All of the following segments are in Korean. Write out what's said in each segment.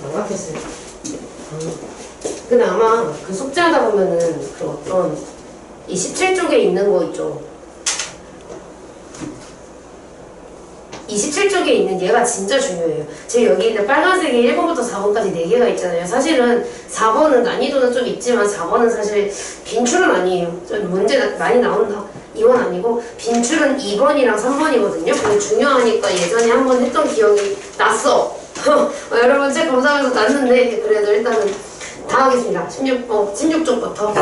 망각했어요. 근데 아마 그 숙제하다 보면은 그 어떤 이 17쪽에 있는 거 있죠. 27쪽에 있는 얘가 진짜 중요해요. 지금 여기 있는 빨간색이 1번부터 4번까지 4개가 있잖아요. 사실은 4번은 난이도는 좀 있지만 4번은 사실 빈출은 아니에요. 좀 문제 많이 나온다. 이건 아니고 빈출은 2번이랑 3번이거든요. 근데 중요하니까 예전에 한번 했던 기억이 났어. 여러분 책 검사하면서 났는데 그래도 일단은 다 하겠습니다. 16쪽부터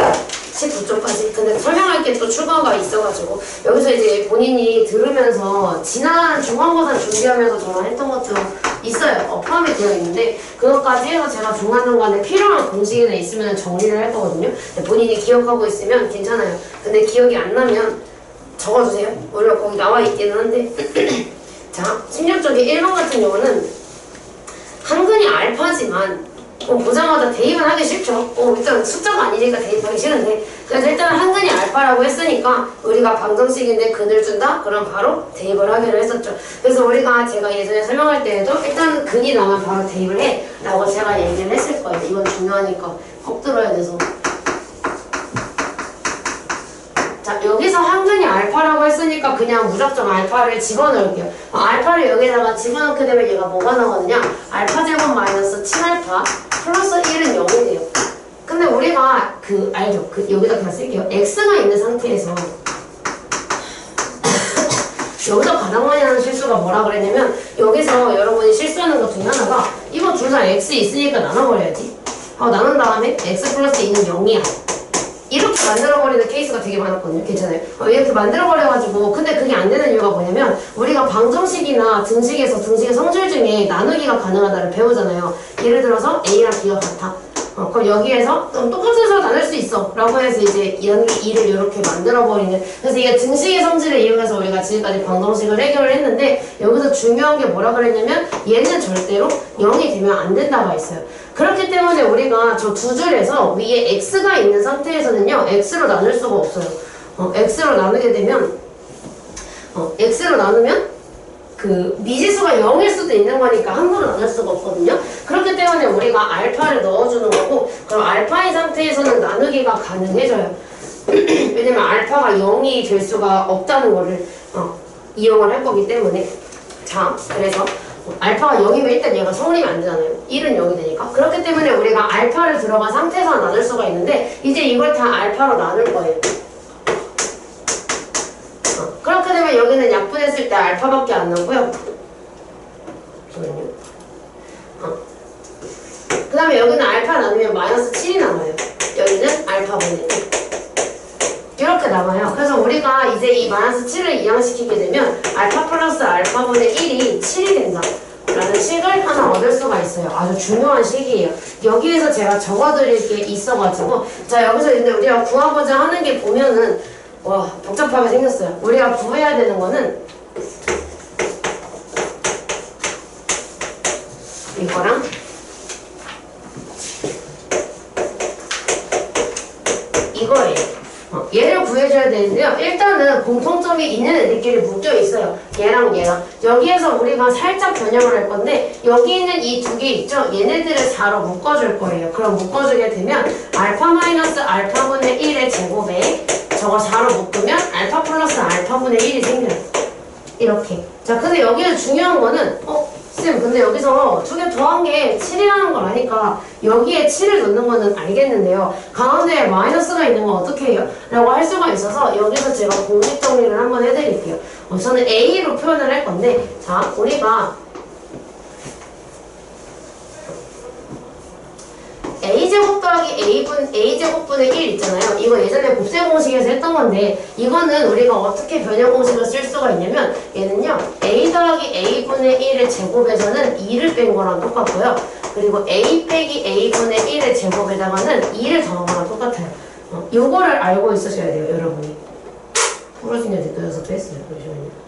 19쪽까지. 근데 설명할 게 또 추가가 있어가지고 여기서 이제 본인이 들으면서 지난 중간고사 준비하면서 저랑 했던 것도 있어요. 포함이 되어 있는데 그것까지 해서 제가 중간중간에 필요한 공식이나 있으면 정리를 할 거거든요. 본인이 기억하고 있으면 괜찮아요. 근데 기억이 안 나면 적어주세요. 원래 거기 나와 있기는 한데 자, 16쪽의 1번 같은 경우는 한근이 알파지만 보자마자 대입은 하기 싫죠. 일단 숫자가 아니니까 대입하기 싫은데 그래서 일단 한근이 알파라고 했으니까 우리가 방정식인데 근을 준다? 그럼 바로 대입을 하기로 했었죠. 그래서 제가 예전에 설명할 때에도 일단 근이 나면 바로 대입을 해 라고 제가 얘기를 했을 거예요. 이건 중요하니까 꼭 들어야 돼서. 자, 여기서 한근이 알파라고 했으니까 그냥 무작정 알파를 집어넣을게요. 알파를 여기다가 집어넣게 되면 얘가 뭐가 나오거든요. 알파 제곱 마이너스 7알파 플러스 1은 0이 돼요. 근데 우리가 알죠? 여기다 그냥 쓸게요. x가 있는 상태에서 여기서 가장 많이 하는 실수가 뭐라 그랬냐면 여기서 여러분이 실수하는 것 중에 하나가 이거 둘 다 x 있으니까 나눠버려야지. 나눈 다음에 x 플러스 2는 0이야. 이렇게 만들어버리는 케이스가 되게 많았거든요. 괜찮아요? 이렇게 만들어버려가지고 근데 그게 안 되는 이유가 뭐냐면 우리가 방정식이나 등식의 성질 중에 나누기가 가능하다를 배우잖아요. 예를 들어서 A랑 B가 같아. 그럼 여기에서 똑같은 수로 나눌 수 있어 라고 해서 이제 2를 이렇게 만들어버리는. 그래서 이게 등식의 성질을 이용해서 우리가 지금까지 방정식을 해결을 했는데 여기서 중요한 게 뭐라 그랬냐면 얘는 절대로 0이 되면 안 된다가 있어요. 그렇기 때문에 우리가 저 두 줄에서 위에 x가 있는 상태에서는요 x로 나눌 수가 없어요. x로 나누게 되면 x로 나누면 그 미지수가 0일 수도 있는 거니까 함부로 나눌 수가 없거든요. 그렇기 때문에 우리가 알파를 넣어주는 거고 그럼 알파인 상태에서는 나누기가 가능해져요. 왜냐면 알파가 0이 될 수가 없다는 거를 이용을 할 거기 때문에. 자, 그래서 알파가 0이면 일단 얘가 성립이 안 되잖아요. 1은 0이 되니까. 그렇기 때문에 우리가 알파를 들어간 상태에서 나눌 수가 있는데 이제 이걸 다 알파로 나눌 거예요. 그렇게 되면 여기는 약분했을 때 알파밖에 안 나고요. 그 다음에 여기는 알파 나누면 마이너스 7이 남아요. 여기는 알파분의 1 이렇게 남아요. 그래서 우리가 이제 이 마이너스 7을 이항시키게 되면 알파 플러스 알파분의 1이 7이 된다 라는 식을 하나 얻을 수가 있어요. 아주 중요한 식이에요. 여기에서 제가 적어드릴 게 있어가지고 자, 여기서 근데 우리가 구하고자 하는 게 보면은 와, 복잡하게 생겼어요. 우리가 구해야 되는 거는 이거랑 이거예요. 얘를 구해줘야 되는데요. 일단은 공통점이 있는 애들끼리 묶여 있어요. 얘랑 얘랑. 여기에서 우리가 살짝 변형을 할 건데 여기 있는 이 두 개 있죠? 얘네들을 4로 묶어줄 거예요. 그럼 묶어주게 되면 알파 마이너스 알파분의 1의 제곱에 저거 4로 묶으면 알파 플러스 알파분의 1이 생겨요. 이렇게. 자, 근데 여기서 중요한 거는 쌤, 근데 여기서 두 개 더한 게 7이라는 걸 아니까 여기에 7을 넣는 거는 알겠는데요. 가운데에 마이너스가 있는 건 어떻게 해요? 라고 할 수가 있어서 여기서 제가 공식 정리를 한번 해드릴게요. 저는 A로 표현을 할 건데 자, 우리가 A제곱 더하기 A제곱분의 1 있잖아요. 이거 예전에 곱셈 공식에서 했던 건데 이거는 우리가 어떻게 변형 공식을 쓸 수가 있냐면 얘는요 A 더하기 A분의 1의 제곱에서는 2를 뺀 거랑 똑같고요. 그리고 A 빼기 A분의 1의 제곱에다가는 2를 더한 거랑 똑같아요. 요거를 알고 있으셔야 돼요, 여러분이. 프로신에 댓글에서 뺐어요. 잠시만요.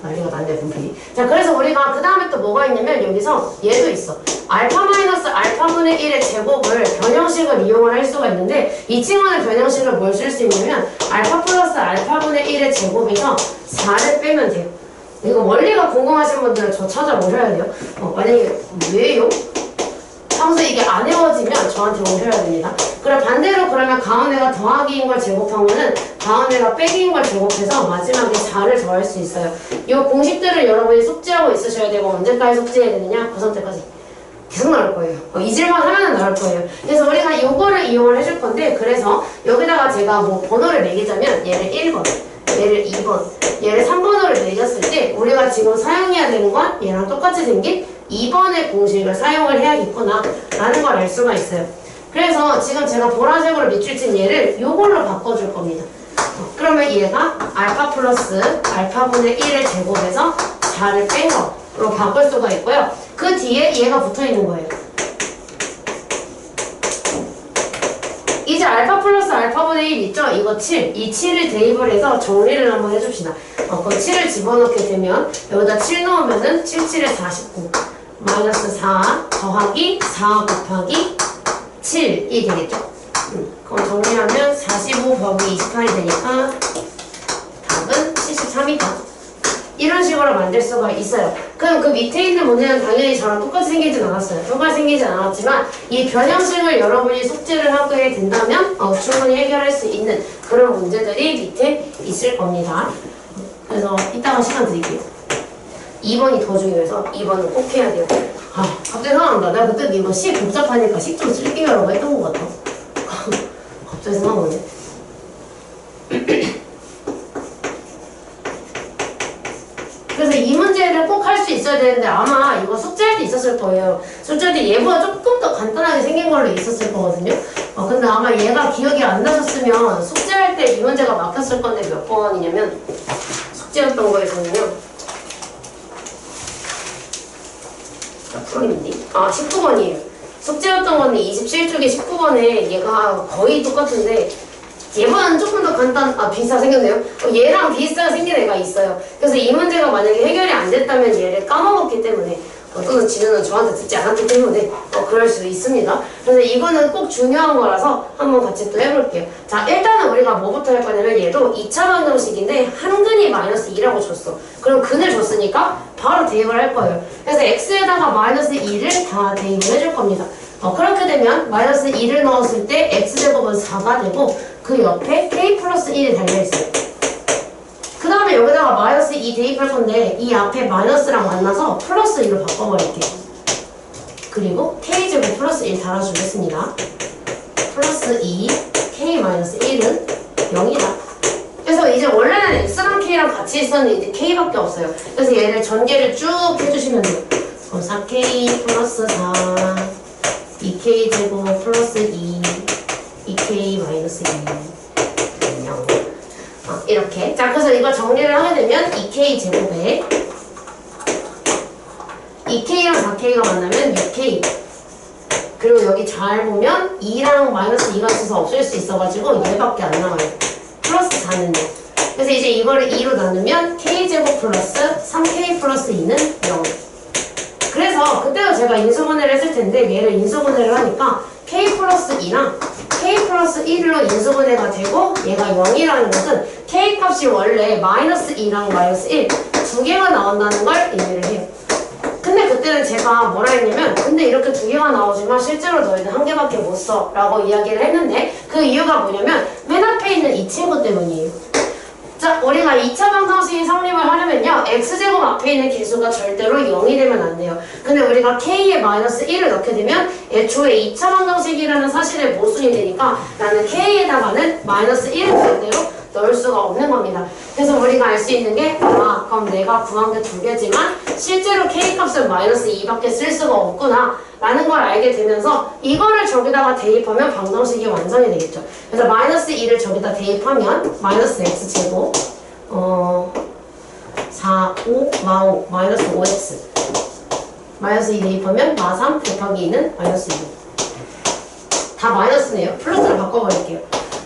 난리가 났네, 분필이. 자, 그래서 우리가 그 다음에 또 뭐가 있냐면 여기서 얘도 있어. 알파 마이너스 알파분의 1의 제곱을 변형식을 이용을 할 수가 있는데 이 친구는 변형식을 뭘 쓸 수 있냐면 알파 플러스 알파분의 1의 제곱에서 4를 빼면 돼요. 이거 원리가 궁금하신 분들은 저 찾아오셔야 돼요. 만약에 왜요? 평소 이게 안 외워지면 저한테 오셔야 됩니다. 그럼 반대로 그러면 가운데가 더하기인 걸 제곱하면은 가운데가 빼기인 걸 제곱해서 마지막에 4를 더할 수 있어요. 이 공식들을 여러분이 숙지하고 있으셔야 되고 언제까지 숙지해야 되느냐? 고3 때까지. 계속 나올 거예요. 잊을만 하면 나올 거예요. 그래서 우리가 이거를 이용을 해줄 건데 그래서 여기다가 제가 뭐 번호를 매기자면 얘를 1번, 얘를 2번, 얘를 3번으로 매겼을 때 우리가 지금 사용해야 되는 건 얘랑 똑같이 생긴 2번의 공식을 사용을 해야겠구나 라는 걸 알 수가 있어요. 그래서 지금 제가 보라색으로 밑줄 친 얘를 요걸로 바꿔줄 겁니다. 그러면 얘가 알파 플러스 알파분의 1을 제곱해서 4를 뺀 거로 바꿀 수가 있고요. 그 뒤에 얘가 붙어있는 거예요. 이제 알파 플러스 알파분의 1 있죠? 이거 7. 이 7을 대입을 해서 정리를 한번 해줍시다. 그럼 7을 집어넣게 되면 여기다 7 넣으면은 7, 7에 49 마이너스 4 더하기 4 곱하기 7이 되겠죠? 그럼 정리하면 45 더하기 28이 되니까 답은 73이다. 이런 식으로 만들 수가 있어요. 그럼 그 밑에 있는 문제는 당연히 저랑 똑같이 생기진 않았어요. 똑같이 생기진 않았지만 이 변형식을 여러분이 숙지를 하게 된다면 충분히 해결할 수 있는 그런 문제들이 밑에 있을 겁니다. 그래서 이따가 시간 드릴게요. 2번이 더 중요해서 2번은 꼭 해야 돼요. 갑자기 생각난다. 내가 그때 이거 식 복잡하니까 식 좀 쓸게요라고 했던 것 같아. 갑자기 생각나네. 그래서 이 문제를 꼭 할 수 있어야 되는데 아마 이거 숙제할 때 있었을 거예요. 숙제할 때 얘보다 조금 더 간단하게 생긴 걸로 있었을 거거든요. 근데 아마 얘가 기억이 안 나셨으면 숙제할 때 이 문제가 막혔을 건데 몇 번이냐면 숙제였던 거에서는요. 프로님인데? 19번이에요. 숙제였던 거는 27쪽에 19번에 얘가 거의 똑같은데 얘보다는 조금 더 비슷하게 생겼네요. 얘랑 비슷하게 생긴 애가 있어요. 그래서 이 문제가 만약에 해결이 안 됐다면 얘를 까먹었기 때문에 또는 지는 저한테 듣지 않았기 때문에 그럴 수 있습니다. 그래서 이거는 꼭 중요한 거라서 한번 같이 또 해볼게요. 자, 일단은 우리가 뭐부터 할 거냐면 얘도 2차 방정식인데 한근이 마이너스 2라고 줬어. 그럼 근을 줬으니까 바로 대입을 할 거예요. 그래서 x에다가 마이너스 2를 다 대입을 해줄 겁니다. 그렇게 되면 마이너스 2를 넣었을 때 x제곱은 4가 되고 그 옆에 k 플러스 1이 달려있어요. 그 다음에 여기다가 마이너스 2 대입할 건데 이 앞에 마이너스랑 만나서 플러스 2로 바꿔버릴게요. 그리고 k제곱 플러스 1 달아주겠습니다. 플러스 2 k 마이너스 1은 0이다. 그래서 이제 원래는 x랑 k랑 같이 있었는데 이제 k밖에 없어요. 그래서 얘를 전개를 쭉 해주시면 돼요. 4k 플러스 4 2k 제곱 플러스 2 2k 마이너스 2 0 이렇게. 자, 그래서 이거 정리를 하게 되면 2k 제곱에 2k랑 4k가 만나면 6k 그리고 여기 잘 보면 2랑 마이너스 2가 있어서 없앨 수 있어가지고 얘밖에 안 나와요. 플러스 4는요. 그래서 이제 이거를 2로 나누면 k제곱 플러스 3k 플러스 2는 0. 그래서 그때도 제가 인수분해를 했을 텐데 얘를 인수분해를 하니까 k 플러스 2랑 k 플러스 1로 인수분해가 되고 얘가 0이라는 것은 k 값이 원래 마이너스 2랑 마이너스 1 두 개가 나온다는 걸 의미를 해요. 근데 그때는 제가 뭐라 했냐면 근데 이렇게 두 개가 나오지만 실제로 너희는 한 개밖에 못 써 라고 이야기를 했는데 그 이유가 뭐냐면 맨 앞에 있는 이 친구 때문이에요. 자, 우리가 2차 방정식이 성립을 하려면요 x제곱 앞에 있는 개수가 절대로 0이 되면 안 돼요. 근데 우리가 k에 마이너스 1을 넣게 되면 애초에 2차 방정식이라는 사실의 모순이 되니까 나는 k에다가는 마이너스 1을 절대로 넣을 수가 없는 겁니다. 그래서 우리가 알 수 있는 게 그럼 내가 구한 게 두 개지만 실제로 k값은 마이너스 2밖에 쓸 수가 없구나 라는 걸 알게 되면서 이거를 저기다가 대입하면 방정식이 완성이 되겠죠. 그래서 마이너스 2를 저기다 대입하면 마이너스 x제곱 4, 5, 마5 마이너스 5x 마이너스 2 대입하면 마3 곱하기 2는 마이너스 2 다 마이너스네요. 플러스를 바꿔버릴게요.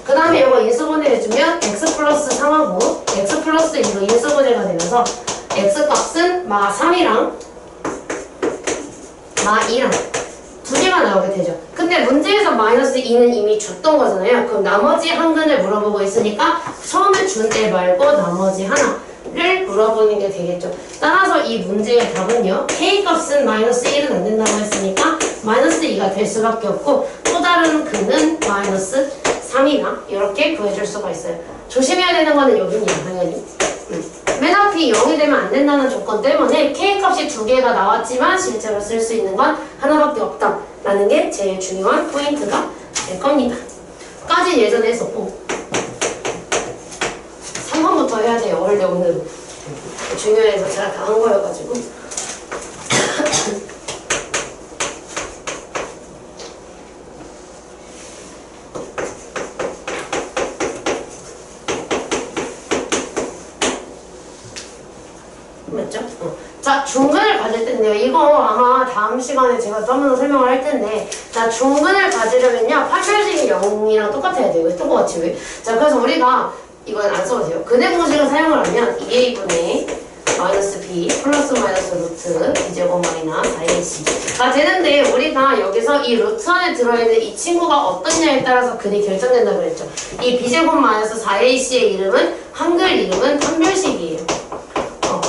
그 다음에 이거 인수분해 해주면 x 플러스 3하고 x 플러스 2로 인수분해가 되면서 x 값은 마 3이랑 마 2랑 두 개가 나오게 되죠. 근데 문제에서 마이너스 2는 이미 줬던 거잖아요. 그럼 나머지 한 근을 물어보고 있으니까 처음에 준 애 말고 나머지 하나 를 물어보는 게 되겠죠. 따라서 이 문제의 답은요. K값은 마이너스 1은 안 된다고 했으니까 마이너스 2가 될 수밖에 없고 또 다른 근은 마이너스 3이나 이렇게 구해줄 수가 있어요. 조심해야 되는 거는 여기입니다. 당연히. 맨 앞이 0이 되면 안 된다는 조건 때문에 K값이 두 개가 나왔지만 실제로 쓸 수 있는 건 하나밖에 없다라는 게 제일 중요한 포인트가 될 겁니다. 까지 예전에 했었고 3번부터 해야 돼요. 원래 오늘은 중요해서 제가 다 한 거여가지고 맞죠? 자, 중근을 가질 텐데요. 이거 아마 다음 시간에 제가 좀 더 설명을 할 텐데, 자, 중근을 가지려면요, 판별식이 0이랑 똑같아야 돼요. 똑같이 왜? 자, 그래서 우리가 이건 안 써도 돼요. 근해 공식을 사용을 하면 2a분의 마이너스 b 플러스 마이너스 루트 b제곱 마이너스 4ac 가 되는데 우리가 여기서 이 루트 안에 들어있는 이 친구가 어떠냐에 따라서 근이 결정된다고 그랬죠. 이 b제곱 마이너스 4ac의 이름은 한글 이름은 판별식이에요.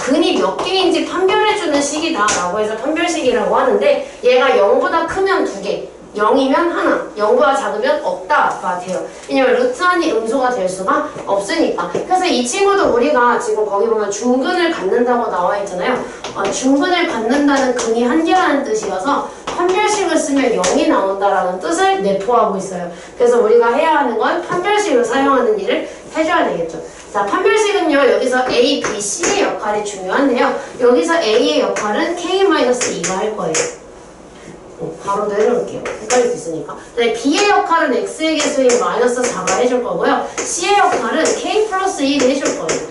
근이 몇 개인지 판별해주는 식이다 라고 해서 판별식이라고 하는데 얘가 0보다 크면 2개 0이면 하나, 0보다 작으면 없다가 돼요. 왜냐면 루트 안이 음수가 될 수가 없으니까. 그래서 이 친구도 우리가 지금 거기 보면 중근을 갖는다고 나와 있잖아요. 중근을 갖는다는 근이 한 개라는 뜻이어서 판별식을 쓰면 0이 나온다라는 뜻을 내포하고 있어요. 그래서 우리가 해야 하는 건 판별식을 사용하는 일을 해줘야 되겠죠. 자, 판별식은요, 여기서 A, B, C의 역할이 중요한데요. 여기서 A의 역할은 K-2가 할 거예요. 바로 내려놓을게요. 헷갈릴 수 있으니까. 네, B의 역할은 X의 개수인 마이너스 4가 해줄 거고요. C의 역할은 K 플러스 1이 해줄 거예요.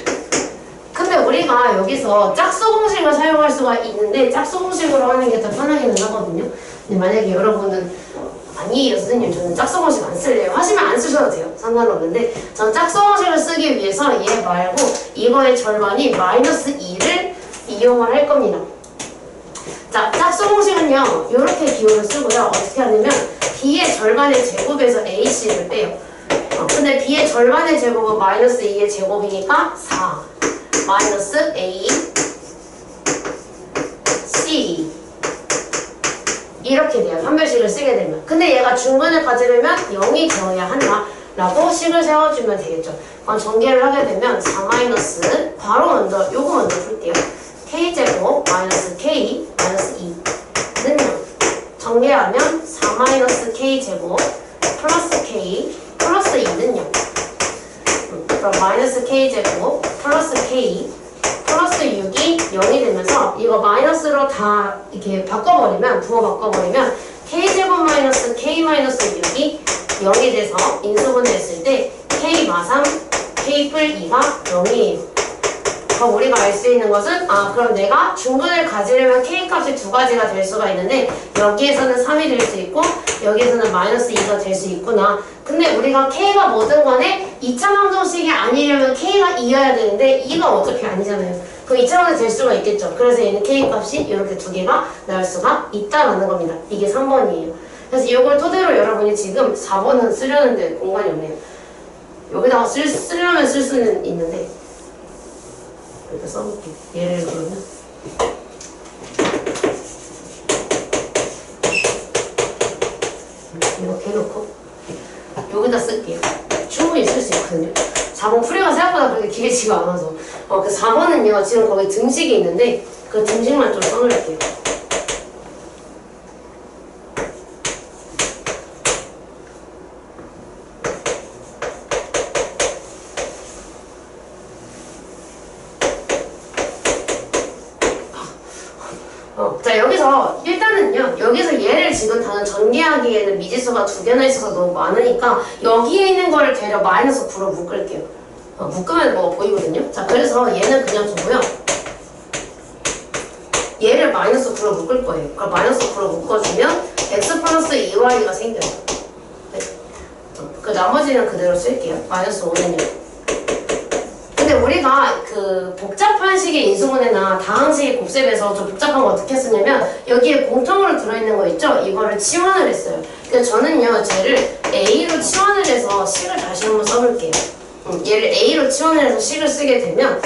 근데 우리가 여기서 짝수 공식을 사용할 수가 있는데 짝수 공식으로 하는 게 더 편하기는 하거든요. 근데 만약에 여러분은 아니에요 선생님 저는 짝수 공식 안 쓸래요 하시면 안 쓰셔도 돼요. 상관없는데 전 짝수 공식을 쓰기 위해서 얘 말고 이거의 절반이 마이너스 2를 이용을 할 겁니다. 자, 짝수 공식은요 이렇게 기호를 쓰고요. 어떻게 하냐면 B의 절반의 제곱에서 AC를 빼요. 근데 B의 절반의 제곱은 마이너스 2의 제곱이니까 4 마이너스 A C 이렇게 돼요. 판별식을 쓰게 되면. 근데 얘가 중근을 가지려면 0이 되어야 한다 라고 식을 세워주면 되겠죠. 전개를 하게 되면 4 마이너스 바로 먼저 요거 먼저 풀게요. K제곱 마이너스 K 마이너스 2는 전개하면 4 마이너스 K제곱 플러스 K 플러스 2는 0 그럼 마이너스 K제곱 플러스 K 플러스 6이 0이 되면서 이거 마이너스로 다 이렇게 바꿔버리면 부호 바꿔버리면 K제곱 마이너스 K 마이너스 6이 0이 돼서 인수분해했을 때 K 마상 K 뿔 2가 0이에요. 그럼 우리가 알 수 있는 것은 그럼 내가 중근을 가지려면 K값이 두 가지가 될 수가 있는데 여기에서는 3이 될 수 있고 여기에서는 마이너스 2가 될 수 있구나. 근데 우리가 K가 뭐든 간에 2차 방정식이 아니려면 K가 2여야 되는데 2가 어차피 아니잖아요. 그럼 2차 방정식 될 수가 있겠죠. 그래서 얘는 K값이 이렇게 두 개가 나올 수가 있다라는 겁니다. 이게 3번이에요. 그래서 이걸 토대로 여러분이 지금 4번은 쓰려는데 공간이 없네요. 여기다가 쓰려면 쓸 수는 있는데 이렇게 써볼게요. 예를 들면 이렇게 해놓고 여기다 쓸게요. 충분히 쓸 수 있거든요. 4번 풀이가 생각보다 그렇게 길지가 않아서 그 4번은요 지금 거기 등식이 있는데 그 등식만 좀 써놓을게요. 자 여기서 일단은요 여기서 얘를 지금 다는 전개하기에는 미지수가 두 개나 있어서 너무 많으니까 여기에 있는 거를 되려 마이너스 9로 묶을게요. 묶으면 뭐 보이거든요. 자 그래서 얘는 그냥 두고요. 얘를 마이너스 9로 묶을 거예요. 그럼 마이너스 9로 묶어주면 x 플러스 2y가 생겨요. 네. 그 나머지는 그대로 쓸게요. 마이너스 5는요. 근데 우리가 그 복잡한 식의 인수분해나 다항식의 곱셈에서 좀 복잡한 거 어떻게 했었냐면 여기에 공통으로 들어있는 거 있죠? 이거를 치환을 했어요. 그래서 저는요 쟤를 A로 치환을 해서 식을 다시 한번 써볼게요. 얘를 A로 치환을 해서 식을 쓰게 되면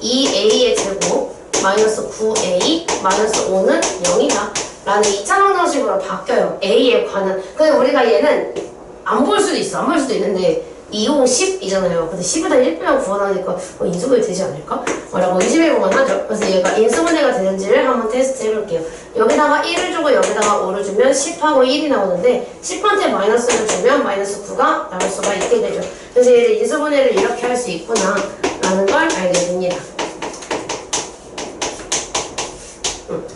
2a의 제곱 마이너스 9a 마이너스 5는 0이다 라는 2차 방정식으로 바뀌어요. a에 관한. 근데 우리가 얘는 안 볼 수도 있어. 안 볼 수도 있는데 2, 5, 10이잖아요. 근데 10에다 1 빼면 구하니까 인수분해 되지 않을까? 라고 의심해보면 하죠. 그래서 얘가 인수분해가 되는지를 한번 테스트 해볼게요. 여기다가 1을 주고 여기다가 5를 주면 10하고 1이 나오는데 10한테 마이너스를 주면 마이너스 9가 나올 수가 있게 되죠. 그래서 얘를 인수분해를 이렇게 할 수 있구나 라는 걸 알게 됩니다.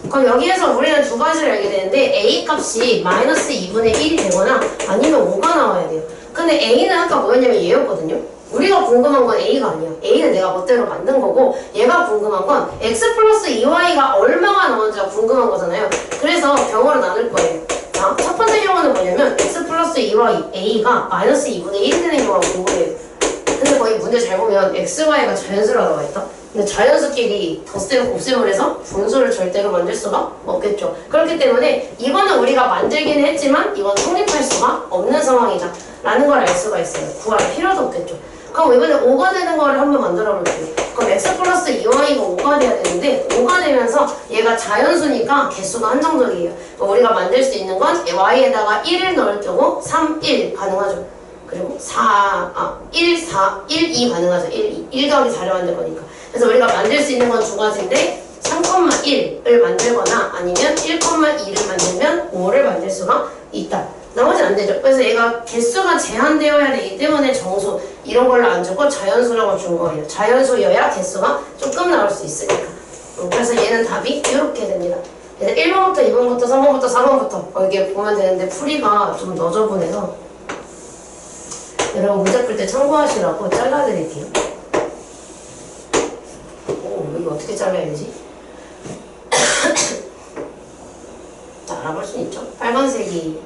그럼 여기에서 우리는 두 가지를 알게 되는데 a 값이 마이너스 2분의 1이 되거나 아니면 5가 나와야 돼요. 근데 a는 아까 뭐였냐면 얘였거든요. 우리가 궁금한 건 a가 아니야. a는 내가 멋대로 만든 거고 얘가 궁금한 건 x 플러스 2y가 얼마가 나오는지가 궁금한 거잖아요. 그래서 병으로 나눌 거예요. 자, 첫 번째 경우는 뭐냐면 x 플러스 2y a가 마이너스 2분의 1이 되는 경우가 궁금해요. 근데 거기 문제 잘 보면 x, y가 자연수로 나와 있다. 근데 자연수끼리 덧셈, 곱셈을 해서 분수를 절대로 만들 수가 없겠죠. 그렇기 때문에 이거는 우리가 만들기는 했지만 이건 성립할 수가 없는 상황이다 라는 걸 알 수가 있어요. 구할 필요도 없겠죠. 그럼 이번에 5가 되는 거를 한번 만들어 볼게요. 그럼 x 플러스 2y가 5가 돼야 되는데 5가 되면서 얘가 자연수니까 개수가 한정적이에요. 그럼 우리가 만들 수 있는 건 y에다가 1을 넣을 경우 3, 1 가능하죠. 그리고 1, 4, 1, 2 가능하죠. 1 더하기 4를 만들 거니까. 그래서 우리가 만들 수 있는 건 두 가지인데 3,1을 만들거나 아니면 1,2를 만들면 5를 만들 수가 있다. 나머지는 안 되죠. 그래서 얘가 개수가 제한되어야 되기 때문에 정수 이런 걸로 안 주고 자연수라고 준 거예요. 자연수여야 개수가 조금 나올 수 있으니까. 그래서 얘는 답이 이렇게 됩니다. 그래서 1번부터 2번부터 3번부터 4번부터 이렇게 보면 되는데 풀이가 좀 너저분해서 여러분 문제 풀 때 참고하시라고 잘라드릴게요. 오, 이거 어떻게 잘라야 되지? 자, 알아볼 수 있죠? 빨간색이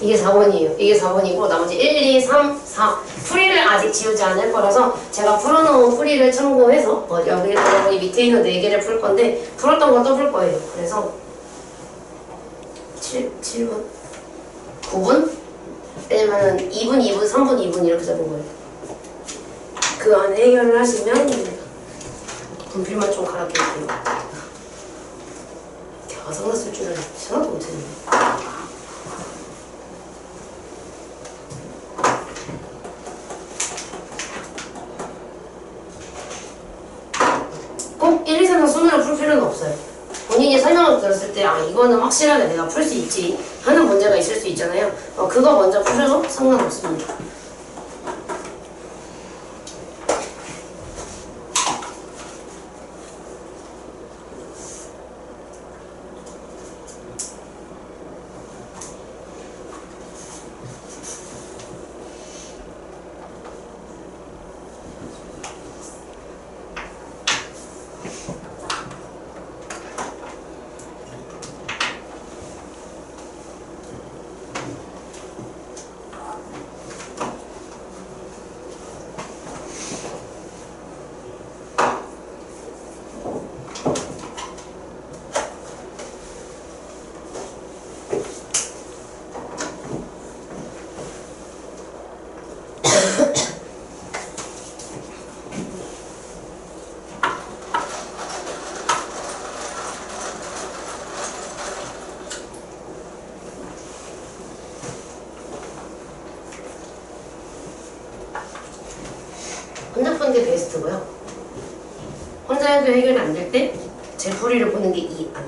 이게 4번이에요. 이게 4번이고 나머지 1, 2, 3, 4 풀이를 아직 지우지 않을 거라서 제가 풀어놓은 풀이를 참고해서 여기 여러분이 밑에 있는 4개를 풀 건데 풀었던 거 또 풀 거예요. 그래서 7분? 9분? 왜냐면 2분, 2분, 3분, 2분 이렇게 잡은 거예요. 그 안에 해결을 하시면 분필만 좀 갈아 낄게요. 가상나 쓸 줄은 생각도 못했는데. 꼭 1, 2, 3, 4 손으로 풀 필요는 없어요. 본인이 설명을 들었을 때 이거는 확실하게 내가 풀 수 있지 하는 문제가 있을 수 있잖아요. 그거 먼저 푸셔도 상관없습니다. 혼자 푸는 게 베스트고요. 혼자 해도 해결이 안 될 때 제 풀이를 보는 게 이 안.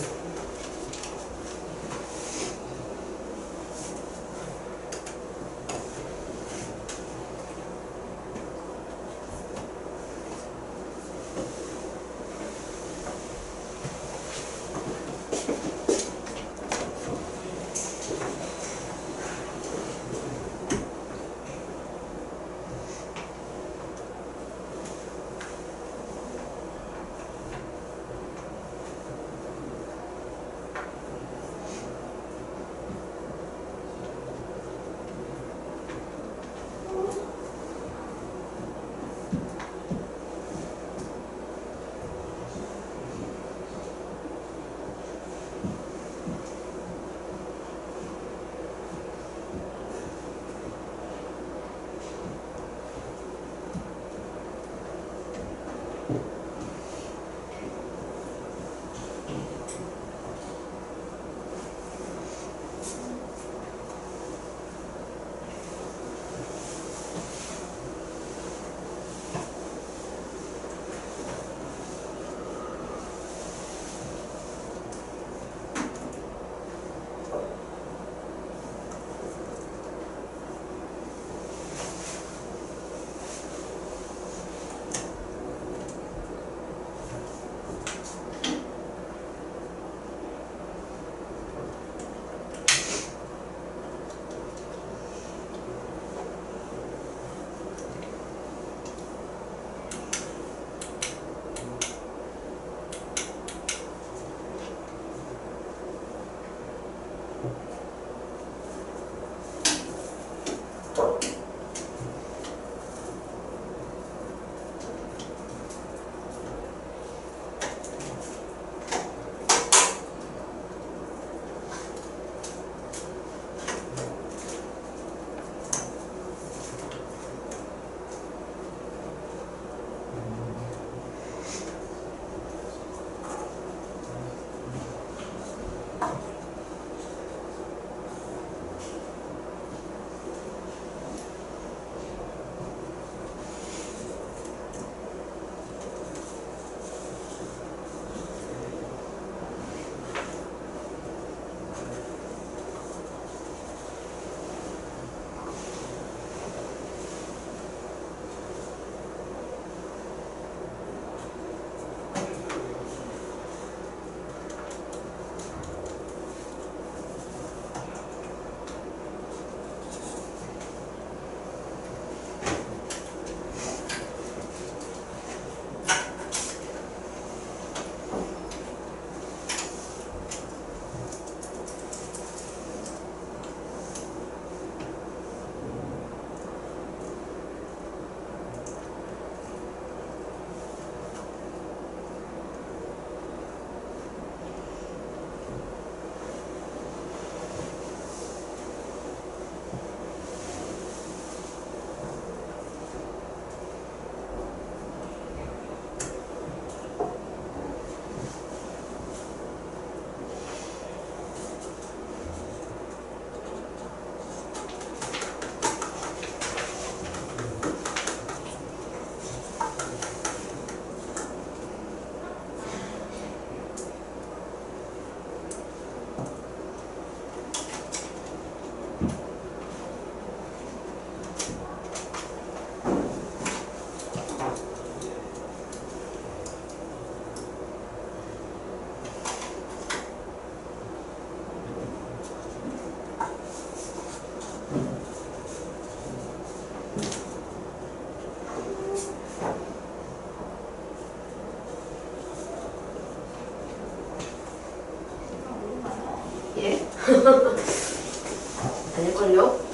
아닐걸요?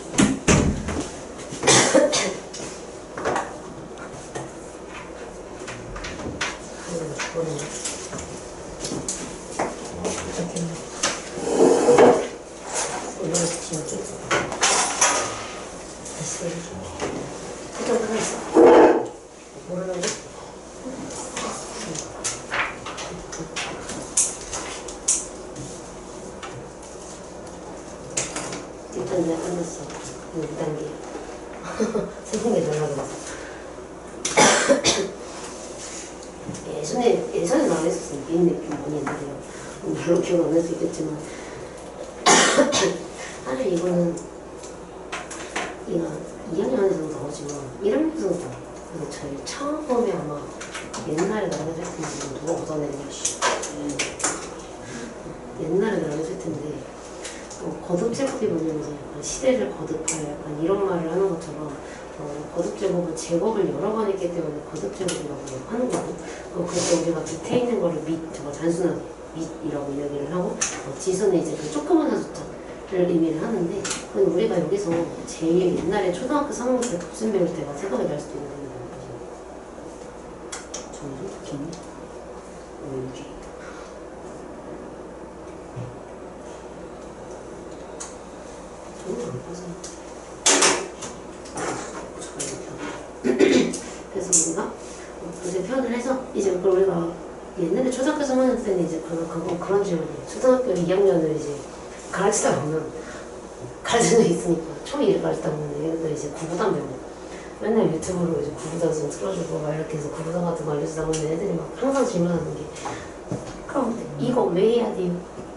모르는데? 일단 내가 끝났어. 6단계. 생긴 게 달라졌어. 예전에 나와 있었으니 비행 느낌 많이 했는데요. 별로 기억 안 날 수 있겠지만. 사실 이거는, 이거 2학년에서도 나오지만 1학년에서도 나와. 그래서 저희 처음에 아마 옛날에 나눠줄 텐데 누가 얻어내냐 씨. 옛날에 나눠줄 텐데 거듭 제곱이 뭐냐면 약간 시대를 거듭할 약간 이런 말을 하는 것처럼 거듭 제곱은 제곱을 여러 번 했기 때문에 거듭 제곱이라고 하는 거고 그래서 우리가 밑에 있는 거를 단순하게 밑이라고 이야기를 하고 지수는 이제 그 조그만한 숫자를 의미를 하는데 우리가 여기서 제일 옛날에 초등학교 3학년 때 곱셈 배울 때가 생각이 날 수도 있는 좀 좋겠네. 여기. 저는 안 빠져. 그래서 우리가 이제 표현을 해서 이제 그걸 우리가 옛날에 초등학교 3학년 때는 이제 그런 질문이에요. 초등학교 2학년을 이제 가르치다 보면 가르치는 게 있으니까 초2를 가르치다 보면 얘네들 이제 구구단 배우고 맨날 유튜브로 이제 구구단 좀 틀어주고 막 이렇게 해서 구구단 같은 거 알려주다 보면 애들이 막 항상 질문하는 게 그럼 이거 왜 해야 돼요?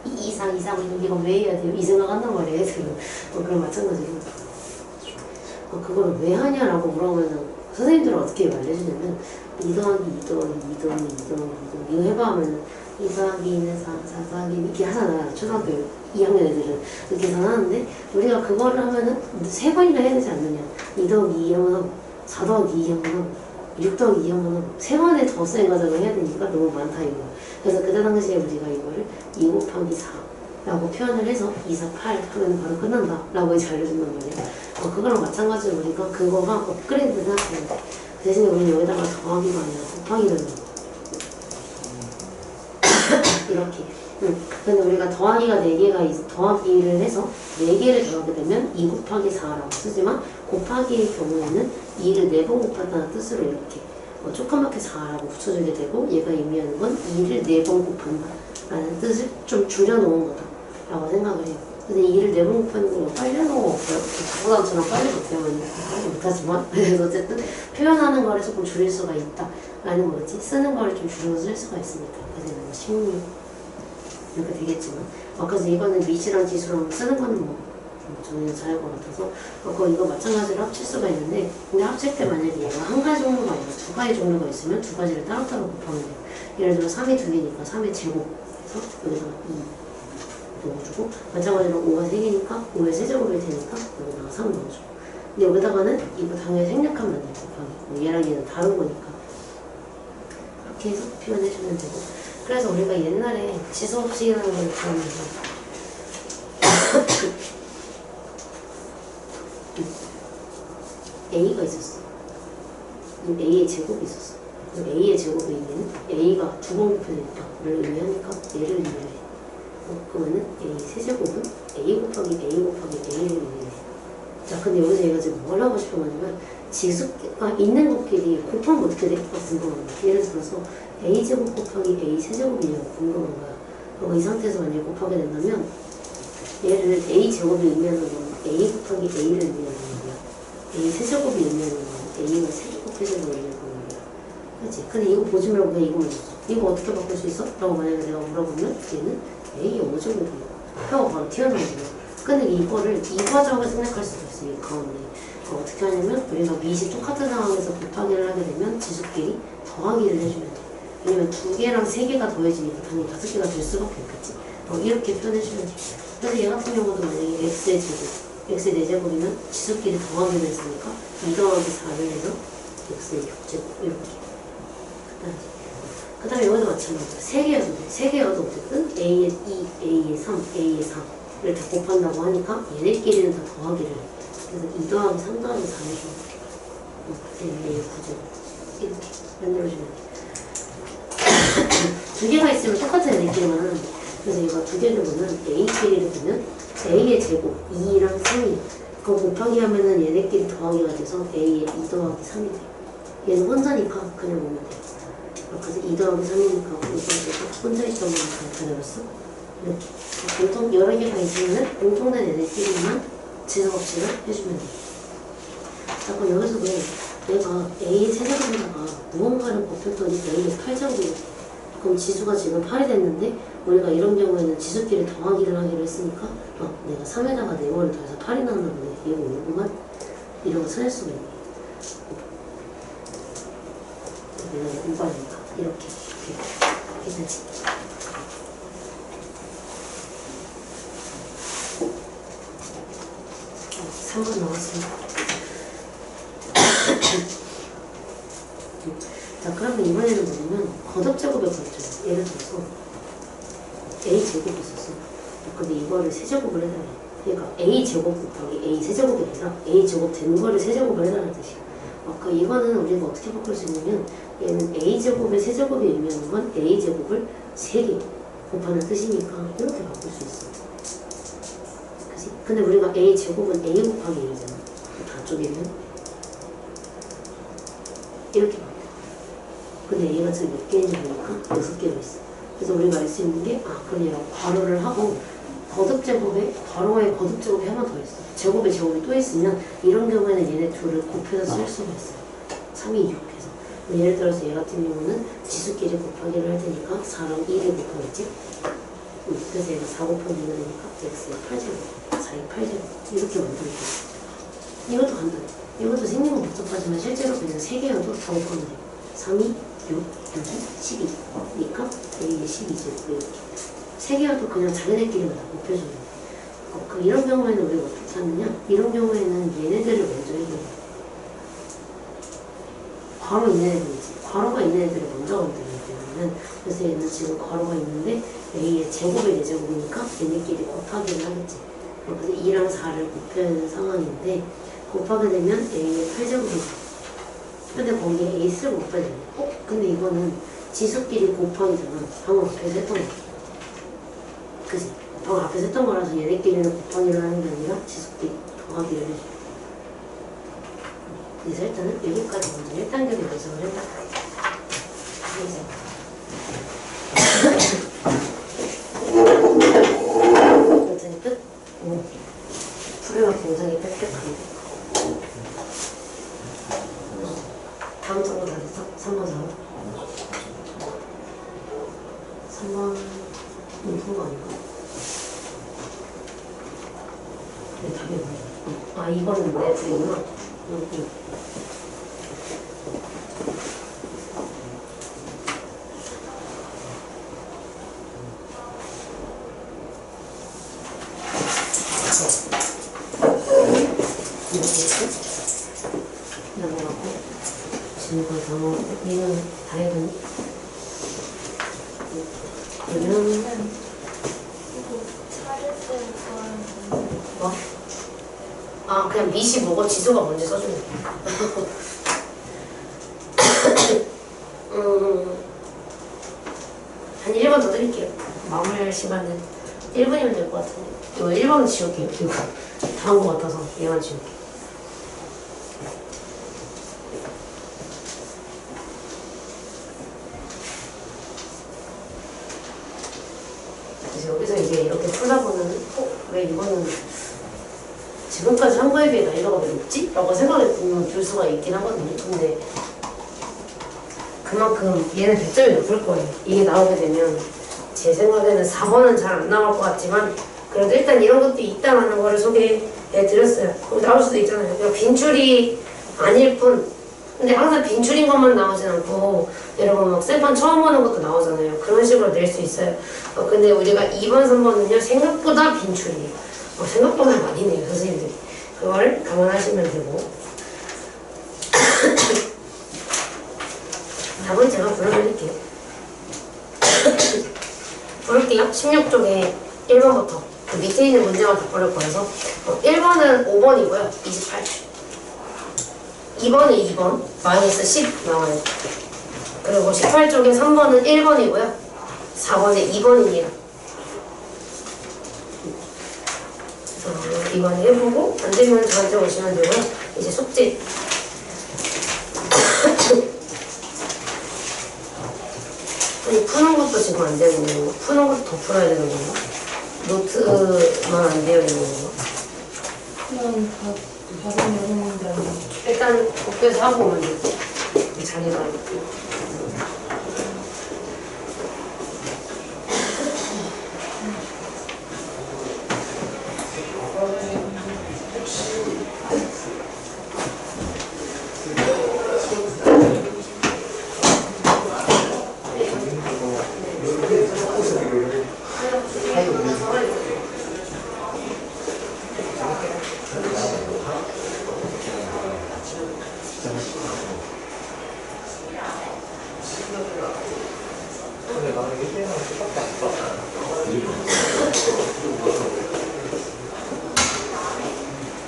이상 이거 왜 해야 돼요? 이 생각한단 말이에요 애들은. 그럼 마찬가지로 그걸 왜 하냐라고 물어보면 선생님들은 어떻게 알려주냐면 2 더하기 2 더하기 2 더하기 2 더하기 2 이거 해봐 하면 2 더하기 2는 4 더하기 2 이렇게 하잖아. 초등학교 2학년 애들은 그렇게 계산하는데 우리가 그거를 하면은 3번이나 해야 되지 않느냐. 2 더하기 2 하면 4 더하기 2 하면 6 더하기 2 하면 3번에 더 센 과정을 해야 되니까 너무 많다 이거. 그래서 그때 당시에 우리가 이거를 2 곱하기 4라고 표현을 해서 2, 4, 8 하면 바로 끝난다 라고 이제 알려준단 말이야. 그거랑 마찬가지로 우리가 그거가 업그레이드를 해놨는데 그 대신에 우리는 여기다가 더하기가 아니라 곱하기를 넣어. 이렇게. 근데 우리가 더하기가 4개가 더하기를 해서 4개를 더하게 되면 2 곱하기 4라고 쓰지만 곱하기의 경우에는 2를 4번 곱한다는 뜻으로 이렇게 조그맣게 4라고 붙여주게 되고 얘가 의미하는 건 2를 4번 곱한다 라는 뜻을 좀 줄여놓은 거다 라고 생각을 해요. 근데 2를 4번 곱하는 거 빨리 하는 거 없어요. 자고단처럼 빨리 못하면 빨리 못하지만 그래서 어쨌든 표현하는 거를 조금 줄일 수가 있다 라는 거지. 쓰는 거를 좀 줄여서 쓸 수가 있습니다. 그래서 16 이렇게 되겠지만 그래서 이거는 밑이랑 지수랑 쓰는 거는 뭐 저는 잘할 것 같아서 이거 마찬가지로 합칠 수가 있는데 근데 합칠 때 만약에 얘가 한 가지 종류가 아니라 2가지 종류가 있으면 2가지를 따로따로 곱하면 돼요. 예를 들어 3이 2개니까 3의 제곱에서 여기다가 2 넣어주고 마찬가지로 5가 3개니까 5의 세제곱일 테니까 여기다가 3 넣어주고 근데 여기다가는 이거 당연히 생략하면 안 돼요. 곱하기 얘랑 얘는 다른 거니까 그렇게 해서 표현해주면 되고 그래서 우리가 옛날에 지수법칙이라는 걸 배우면서 A가 있었어. A의 제곱이 있었어. 그럼 A의 제곱의 의미는 A가 2번 곱해졌다를 의미하니까 얘를 의미해. 그러면은 A 세제곱은 A 곱하기 A를 의미해. 자, 근데 여기서 얘가 지금 뭘 하고 싶은 거냐면 지수가 있는 것끼리 곱하면 어떻게 돼? 궁금한 거야. 예를 들어서 A제곱 곱하기 A 세제곱이냐고 궁금한 거야. 그럼 이 상태에서 만약에 곱하게 된다면 얘를 A제곱이 의미하는 건 A 곱하기 A를 의미하는 거야. A 세제곱이 의미하는 건 A가 세제곱 세제곱을 의미하는 거야. 그치? 근데 이거 보지 말고 그냥 이거만 줬어. 이거 어떻게 바꿀 수 있어? 라고 만약에 내가 물어보면 얘는 A 5제곱이 돼요. 표가 바로 튀어나오는 거야. 근데 이거를 이 과정을 생각할 수도 있어요. 이 가운데. 어떻게 하냐면 우리가 밑이 똑같은 상황에서 곱하기를 하게 되면 지수끼리 더하기를 해주면 돼. 왜냐면 2개랑 3개가 더해지니까 당연히 5개가 될 수밖에 없겠지. 이렇게 표현해주면 돼. 그래서 얘 같은 경우도 만약에 x의 제곱, x의 4제곱이면 지수끼리 더하기를 했으니까 2 더하기 4를 해서 x의 6제곱 이렇게. 그 다음에 여기도 마찬가지야. 3개여도 돼. 3개여도 어쨌든 a의 2, a의 3, a의 4 다 곱한다고 하니까 얘네끼리는 다 더하기를 해. 그래서 2 더하기 3 더하기 4해줘. 얘의 구조 이렇게 만들어주면 돼. 두 개가 있으면 똑같은 애들끼리만 하는 거야. 그래서 이거 두 개를 보면 A끼리를 보면 A의 제곱 2랑 3이 그거 곱하기 하면은 얘네끼리 더하기가 돼서 A의 2 더하기 3이 돼. 얘는 혼자니까 그냥 보면 돼. 그래서 2 더하기 3이니까 이거 혼자 있던 거랑 다 내렸어. 이렇게 공통 여러 개가 있으면은 공통된 애들끼리만 지수값을 해주면 돼. 자, 그럼 여기서 왜 내가 A의 세제곱에다가 무언가를 곱했더니 A의 8제곱이 그럼 지수가 지금 8이 됐는데 우리가 이런 경우에는 지수끼리 더하기를 하기로 했으니까 내가 3에다가 4번을 더해서 8이 나왔나 보네. 이거 오구만 이런 거 찾을 수가 있네. 내가 공부하니까 이렇게 괜찮지? 3번 나왔습니다. 자, 그러면 이번에는 뭐냐면 거듭제곱의 관점. 예를 들어서 A제곱이 있었어. 근데 이거를 세제곱을 해달래. 그러니까 A제곱 곱하기 A 세제곱이 아니라 A제곱 된 거를 세제곱을 해달라는 뜻이야. 아까 이거는 우리가 어떻게 바꿀 수 있냐면 얘는 A제곱의 세제곱이 의미하는 건 A제곱을 3개 곱하는 뜻이니까 이렇게 바꿀 수 있어. 그치? 근데 우리가 A제곱은 A 곱하기 1이잖아. 다 쪼개면 이렇게 바뀌어. 근데 A가 지금 몇 개인지 보니까 6개가 있어. 그래서 우리가 알 수 있는 게 그럼 얘가 괄호를 하고 거듭제곱에 괄호에 거듭제곱이 하나 더 있어. 제곱에 제곱이 또 있으면 이런 경우에는 얘네 둘을 곱해서 쓸 수가 있어요. 3이 6해서. 예를 들어서 얘 같은 경우는 지수끼리 곱하기를 할 테니까 4랑 1을 곱하겠지? 그래서 얘가 4 곱하기 1이니까 x의 8제곱, 4의 8제곱 이렇게 만들게. 이것도 간단해. 이것도 생긴 건 복잡하지만 실제로 그냥 3개여도 다 곱하면 돼. 3이 6, 6이 12. 그러니까 A의 12제곱 이렇게. 3개여도 그냥 자기네끼리만 다 곱해주면 돼. 그럼 이런 경우에는 우리가 어떻게 하느냐? 이런 경우에는 얘네들을 먼저 해줘야 돼. 괄호 있는 애들이지. 괄호가 있는 애들을 먼저 건드려야 되면 그래서 얘는 지금 괄호가 있는데 A의 제곱의 4제곱이니까 얘네끼리 곱하기를 하겠지. 그래서 2랑 4를 곱해야 하는 상황인데 곱하게 되면 A의 8제곱이 돼. 근데 거기에 A 쓰고 곱해야 돼. 근데 이거는 지수끼리 곱하기잖아. 방금 앞에서 했던 거. 그치? 방금 앞에서 했던 거라서 얘네끼리는 곱하기를 하는 게 아니라 지수끼리 더하기를 해줘. 그래서 일단은 여기까지 먼저 1단계로 배정을 했다. 완전히 끝? 풀이가 굉장히 빽빽합니다. 다음 정도 다 됐어? 3번 4번? 3번 푼거 아닌가? 네, 답이 뭐야? 이거는 내 둘이구나. 넘어가고 지금까지 다 먹었고 얘는 다 해봤니? 그러면 뭐? 그냥 미시 보고 지수가 뭔지 써주면 돼. 한 1번 더 드릴게요. 마무리할 시간은 1분이면 될 것 같은데 이거 1번은 지울게요. 이거 다 한 것 같아서 얘만 지울게요. 그래서 여기서 이제 이렇게 풀다 보면 왜 이거는 지금까지 한 거에 비해 난이도가 왜 높지? 라고 생각이 들 수가 있긴 하거든요. 근데 그만큼 얘는 100점이 높을 거예요. 이게 나오게 되면 제 생각에는 4번은 잘 안 나올 것 같지만 그래도 일단 이런 것도 있다라는 거를 소개해드렸어요. 나올 수도 있잖아요. 그러니까 빈출이 아닐 뿐 근데 항상 빈출인 것만 나오진 않고 여러분 막 셀판 처음 보는 것도 나오잖아요. 그런 식으로 낼 수 있어요. 근데 우리가 2번, 3번은요 생각보다 빈출이에요. 생각보다 많이 내요 선생님들이. 그걸 감안하시면 되고 답은 제가 불러드릴게요. 부를게요. 16쪽에 1번부터 그 밑에 있는 문제만 다 버릴 거여서 1번은 5번이고요. 28. 2번이 2번 마이너스 10 나와요. 그리고 18쪽에 3번은 1번이고요. 4번에 2번입니다. 이번에 해보고 안 되면 저한테 오시면 되고요. 이제 숙제. 아니 푸는 것도 지금 안 되는 거고 푸는 것도 더 풀어야 되는 건가? 노트만 안 되어 있는 건가? 그냥 다 받으면 일단 복도에서 하고 오면 되지. 자리가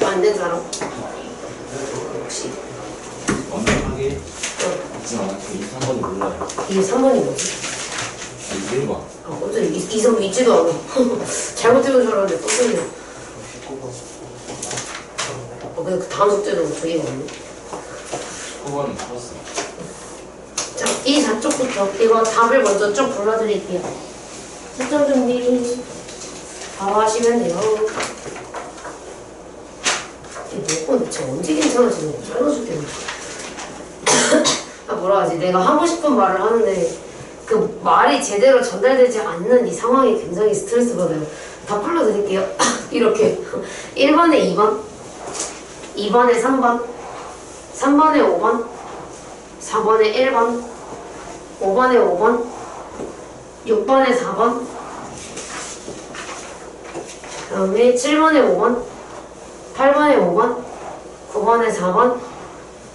안 된 사람? 혹시? 완벽하게 있진 않았고 23번이 몰라요. 이게 3번이 뭐지? 아니 1번. 아, 어차피 이성 있지도 않아. 잘못 읽은 줄 알았는데 또 틀려. 근데 그 다음 숙제도 저기가 없네. 19번은 풀었어. 자, 이 4쪽부터 이거 답을 먼저 쭉 불러드릴게요. 채점 준비 바로 하시면 돼요. 이게 몇 번 대체 언제 괜찮아지는 거 잘라줄 때는 아 뭐라 하지? 내가 하고 싶은 말을 하는데 그 말이 제대로 전달되지 않는 이 상황이 굉장히 스트레스 받아요. 다 불러드릴게요. 이렇게 1번에 2번 2번에 3번 3번에 5번 4번에 1번 5번에 5번 6번에 4번 그 다음에 7번에 5번 8번에 5번 9번에 4번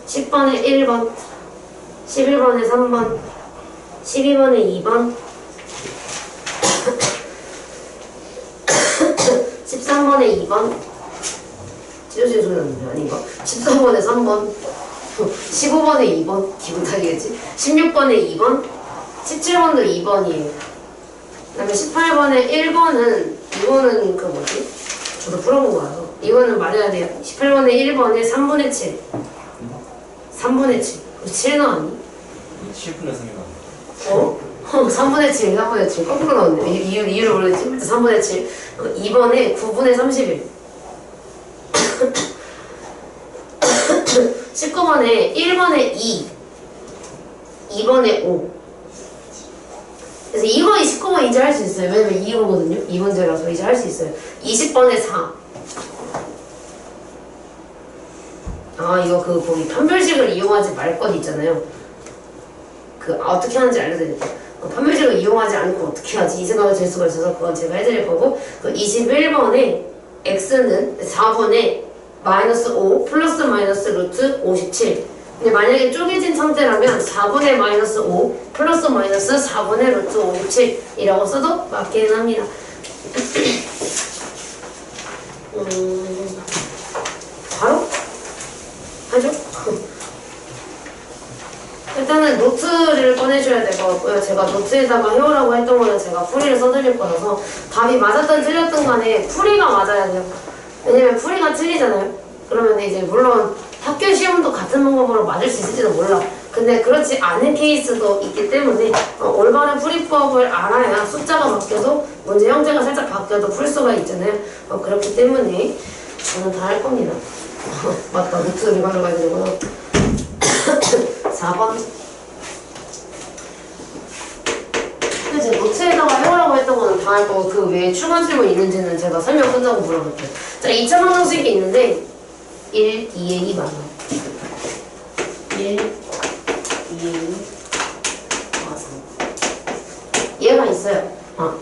10번에 1번 11번에 3번 12번에 2번 13번에 2번 찢어지는 소리 나는데 아닌가? 13번에 3번 15번에 2번 기분 탓이겠지? 16번에 2번 17번도 2번이에요. 그 다음에 18번에 1번은 이거는 그 뭐지? 저도 풀어본 거라서 이거는 말해야 돼요. 18번에 1번에 3분의 7 3분의 7 7 나왔니? 7분의 3이 나왔네. 어? 3분의 7 3분의 7 거꾸로 나왔네. 이유를 모르겠지? 3분의 7 2번에 9분의 31 19번에 1번에 2 2번에 5 그래서 2번, 19번 이제 할 수 있어요. 왜냐면 2호거든요. 2번째라서 이제 할 수 있어요. 20번에 4 아 이거 그 거기 판별식을 이용하지 말 것 있잖아요. 그 어떻게 하는지 알려드릴게요. 판별식을 이용하지 않고 어떻게 하지 이 생각이 들 수가 있어서 그건 제가 해드릴 거고 그 21번에 x는 4번에 마이너스 5 플러스 마이너스 루트 57 근데 만약에 쪼개진 상태라면 4분의 마이너스 5 플러스 마이너스 4분의 루트 57이라고 써도 맞기는 합니다. 바로? 하죠? 일단은 노트를 꺼내줘야 될 것 같고요. 제가 노트에다가 해오라고 했던 거는 제가 풀이를 써드릴 거라서 답이 맞았든 틀렸든 간에 풀이가 맞아야 돼요. 왜냐면 풀이가 틀리잖아요. 그러면 이제 물론 학교 시험도 같은 방법으로 맞을 수 있을지도 몰라. 근데 그렇지 않은 케이스도 있기 때문에 올바른 풀이법을 알아야 숫자가 바뀌어도 문제 형태가 살짝 바뀌어도 풀 수가 있잖아요. 그렇기 때문에 저는 다 할 겁니다. 맞다. 노트를 가져가야 되구나. 4번 근데 제 노트에다가 해오라고 했던 거는 다 할 거고 그 외에 추가 질문 있는지는 제가 설명 끝나고 물어볼게요. 자, 2차 방정식이 있는데 1, 2에 2 많아. 1, 2에 2 맞아. 얘가 있어요.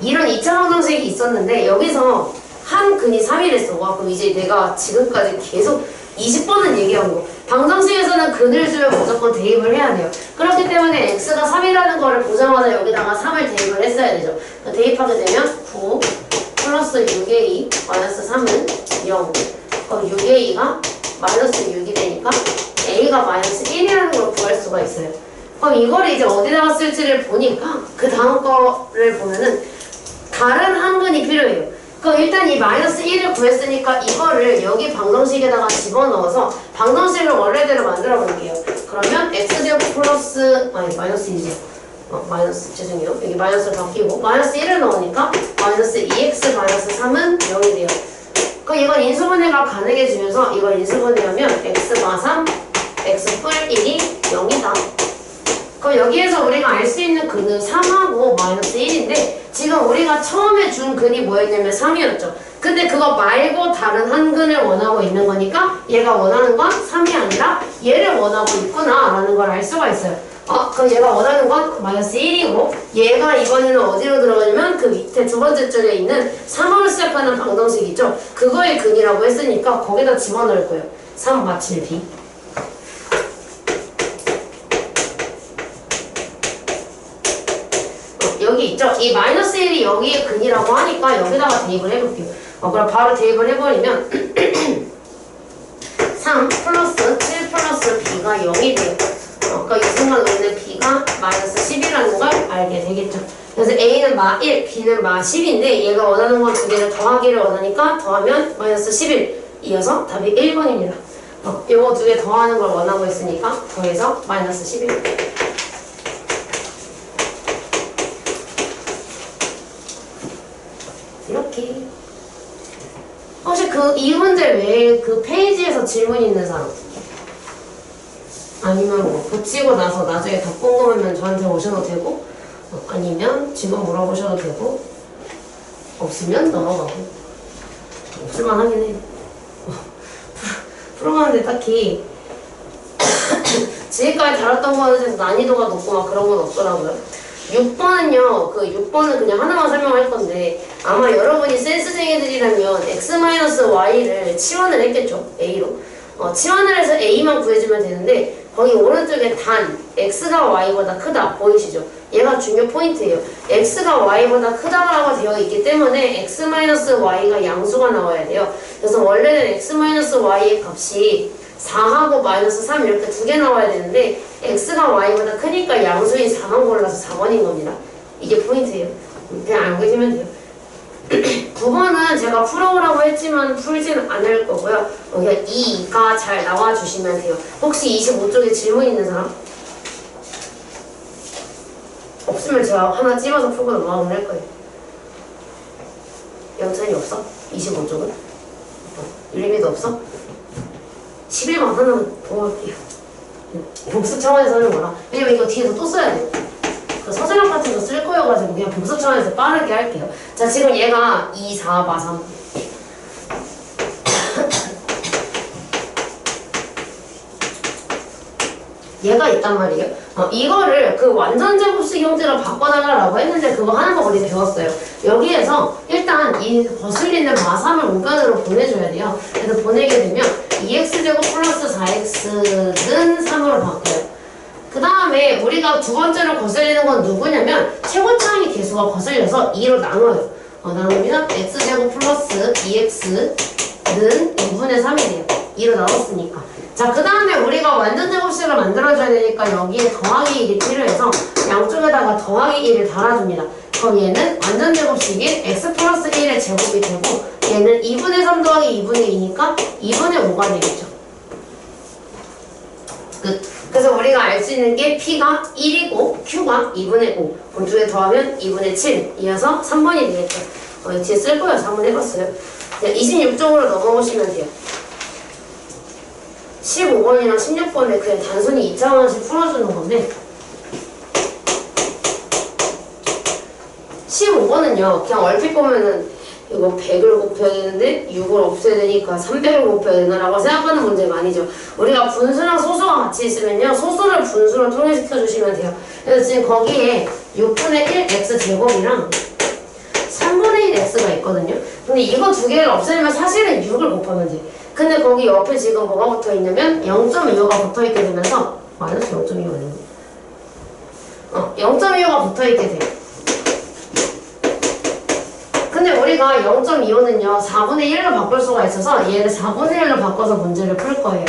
이런 2차 방정식이 있었는데 여기서 한 근이 3이랬어. 와, 그럼 이제 내가 지금까지 계속 20번은 얘기한 거. 방정식에서는 근을 주면 무조건 대입을 해야 돼요. 그렇기 때문에 x가 3이라는 거를 보자마자 여기다가 3을 대입을 했어야 되죠. 대입하게 되면 9 플러스 6a 마이너스 3은 0. 그럼 6a가 마이너스 6이 되니까 a가 마이너스 1이라는 걸 구할 수가 있어요. 그럼 이거를 이제 어디다가 쓸지를 보니까 그 다음 거를 보면은 다른 한근이 필요해요. 그럼 일단 이 마이너스 1을 구했으니까 이거를 여기 방정식에다가 집어넣어서 방정식을 원래대로 만들어 볼게요. 그러면 x제곱 플러스 마이너스 2죠. 마이너스 죄송해요. 여기 마이너스를 바뀌고 마이너스 1을 넣으니까 마이너스 2x 마이너스 3은 0이 돼요. 그럼 이건 인수분해가 가능해지면서 이걸 인수분해하면 x 마 3, x 뿔 1이 0이다. 그럼 여기에서 우리가 알 수 있는 근은 3하고 마이너스 1인데 지금 우리가 처음에 준 근이 뭐였냐면 3이었죠. 근데 그거 말고 다른 한 근을 원하고 있는 거니까 얘가 원하는 건 3이 아니라 얘를 원하고 있구나 라는 걸 알 수가 있어요. 그럼 얘가 원하는 건 마이너스 1이고 얘가 이번에는 어디로 들어가냐면 그 밑에 두 번째 줄에 있는 3으로 시작하는 방정식 있죠. 그거의 근이라고 했으니까 거기다 집어넣을 거예요. 3 마칠 b. 여기 있죠? 이 마이너스 1이 여기에 근이라고 하니까 여기다가 대입을 해볼게요. 그럼 바로 대입을 해버리면 3 플러스 7 플러스 b가 0이 돼요. 그러니까 이 순간 우리는 b가 마이너스 10이라는 걸 알게 되겠죠. 그래서 a는 마 1, b는 마 10인데 얘가 원하는 건 두 개를 더하기를 원하니까 더하면 마이너스 11 이어서 답이 1번입니다. 이거 두 개 더하는 걸 원하고 있으니까 더해서 마이너스 11. 이렇게. 혹시 이 문제 외에 그 페이지에서 질문 있는 사람? 아니면 뭐 고치고 나서 나중에 더 궁금하면 저한테 오셔도 되고, 아니면 지금 물어보셔도 되고, 없으면 넘어가고. 없을만 하긴 해. 풀어가는데 딱히 지금까지 다뤘던 거에서 난이도가 높고 막 그런 건 없더라고요. 6번은요, 6번은 그냥 하나만 설명할 건데, 아마 여러분이 센스쟁이들이라면 x-y를 치환을 했겠죠, a로. 치환을 해서 a만 구해주면 되는데, 거기 오른쪽에 단, x가 y보다 크다, 보이시죠? 얘가 중요 포인트예요. x가 y보다 크다라고 되어 있기 때문에 x-y가 양수가 나와야 돼요. 그래서 원래는 x-y의 값이 4하고 마이너스 3 이렇게 두 개 나와야 되는데 x가 y보다 크니까 양수인 4만 골라서 4번인 겁니다. 이게 포인트예요. 그냥 알고 계시면 돼요. 9번은 제가 풀어오라고 했지만 풀지는 않을 거고요. 그냥 2가 잘 나와주시면 돼요. 혹시 25쪽에 질문 있는 사람? 없으면 제가 하나 찝어서 풀고 넘어가면 할 거예요. 영찬이 없어? 25쪽은? 윤리미도 없어? 11번 하나만 더 할게요. 복습 차원에서 하는 거라. 왜냐면 이거 뒤에서 또 써야 돼요. 그 서술형 같은 거 쓸 거여가지고 그냥 복습 차원에서 빠르게 할게요. 자, 지금 얘가 2, 4, 마 3. 얘가 있단 말이에요. 이거를 그 완전 제곱식 형태로 바꿔달라고 했는데 그거 하는 거 우리 배웠어요. 여기에서 일단 이 거슬리는 마3을 우변으로 보내줘야 돼요. 그래서 보내게 되면 2x제곱 플러스 4x는 3으로 바뀌어요. 그 다음에 우리가 두 번째로 거슬리는 건 누구냐면 최고차항의 개수가 거슬려서 2로 나눠요. 나누면 x제곱 플러스 2x는 2분의 3이 돼요. 2로 나눴으니까. 자, 그 다음에 우리가 완전 제곱식을 만들어줘야 되니까 여기에 더하기 1이 필요해서 양쪽에다가 더하기 1을 달아줍니다. 그럼 얘는 완전 제곱식인 x 플러스 1의 제곱이 되고 얘는 2분의 3 더하기 2분의 2니까 2분의 5가 되겠죠. 끝. 그래서 우리가 알 수 있는 게 P가 1이고 Q가 2분의 5. 그럼 두 개 더하면 2분의 7. 이어서 3번이 되겠죠. 뒤에 쓸 거예요. 3번 해봤어요. 26쪽으로 넘어오시면 돼요. 15번이랑 16번에 그냥 단순히 2차원씩 풀어주는 건데 15번은요 그냥 얼핏 보면은 이거 100을 곱해야 되는데 6을 없애야 되니까 300을 곱해야 되나라고 생각하는 문제가 아니죠. 우리가 분수랑 소수가 같이 있으면요 소수를 분수로 통일시켜 주시면 돼요. 그래서 지금 거기에 6분의 1 x제곱이랑 3분의 1 x가 있거든요. 근데 이거 두 개를 없애려면 사실은 6을 곱하면 돼. 근데 거기 옆에 지금 뭐가 붙어 있냐면 0.25가 붙어 있게 되면서 마이너스 0.25가 아닌데 0.25가 붙어 있게 돼요. 근데 우리가 우리가 0.25는요 4분의 1로 바꿀 수가 있어서 얘를 4분의 1로 바꿔서 문제를 풀 거예요.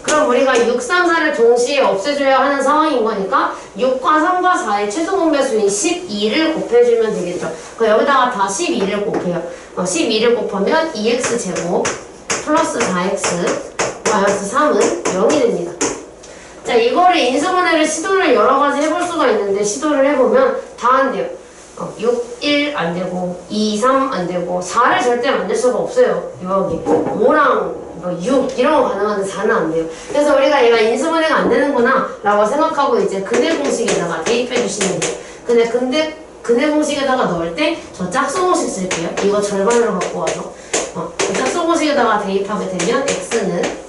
그럼 우리가 6, 3, 4를 동시에 없애줘야 하는 상황인 거니까 6과 3과 4의 최소 공배수인 12를 곱해주면 되겠죠. 그럼 여기다가 다 12를 곱해요. 12를 곱하면 2x제곱 플러스 4x 마이너스 3은 0이 됩니다. 자, 이거를 인수분해를 시도를 여러 가지 해볼 수가 있는데 시도를 해보면 다 안 돼요. 6, 1 안 되고 2, 3 안 되고 4를 절대 만들 수가 없어요. 여기 5랑 6 이런 거 가능한데 4는 안 돼요. 그래서 우리가 얘가 인수분해가 안 되는구나 라고 생각하고 이제 근해 공식에다가 대입해 주시면 돼요. 근데 근해 공식에다가 넣을 때 저 짝수 공식 쓸게요. 이거 절반으로 갖고 와서 짝수 공식에다가 대입하게 되면 x는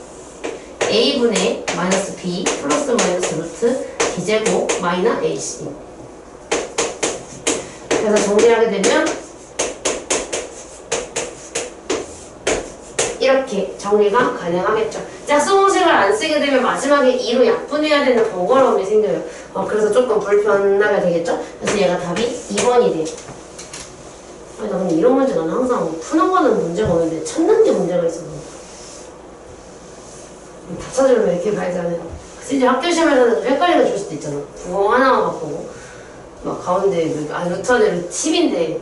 a분의 마이너스 b 플러스 마이너스 루트 b제곱 마이너 ac. 그래서 정리하게 되면 이렇게 정리가 가능하겠죠. 짝수 공식을 안 쓰게 되면 마지막에 2로 약분해야 되는 번거로움이 생겨요. 그래서 조금 불편하게 되겠죠. 그래서 얘가 답이 2번이 돼요. 아니, 나 근데 이런 문제 나는 항상 푸는 거는 문제가 없는데 찾는 게 문제가 있어서 다 찾으려면 이렇게 가야지 않아요. 이제 학교 시험에서는 좀 헷갈리게 줄 수도 있잖아. 구멍 하나만 갖고 막 가운데 루트 안에 10인데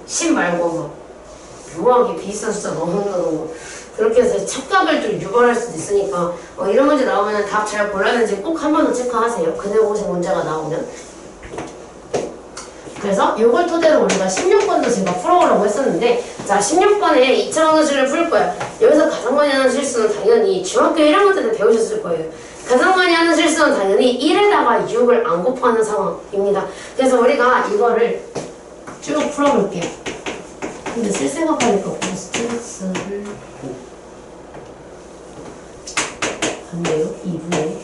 10 말고 막 묘하게 비슷한 숫자 넣어놓는 거 그렇게 해서 착각을 좀 유발할 수도 있으니까 이런 문제 나오면 답 잘 골랐는지 꼭 한 번 더 체크하세요. 근해 공식 문제가 나오면. 그래서 이걸 토대로 우리가 16번도 제가 풀어보려고 했었는데 자 16번에 2차 방정식을 풀 거야. 여기서 가장 많이 하는 실수는 당연히 중학교 1학년 때 배우셨을 거예요. 가장 많이 하는 실수는 당연히 1에다가 6을 안 곱하는 상황입니다. 그래서 우리가 이거를 쭉 풀어볼게요. 근데 쓸 생각하니까 스트레스를 안 돼요? 2분의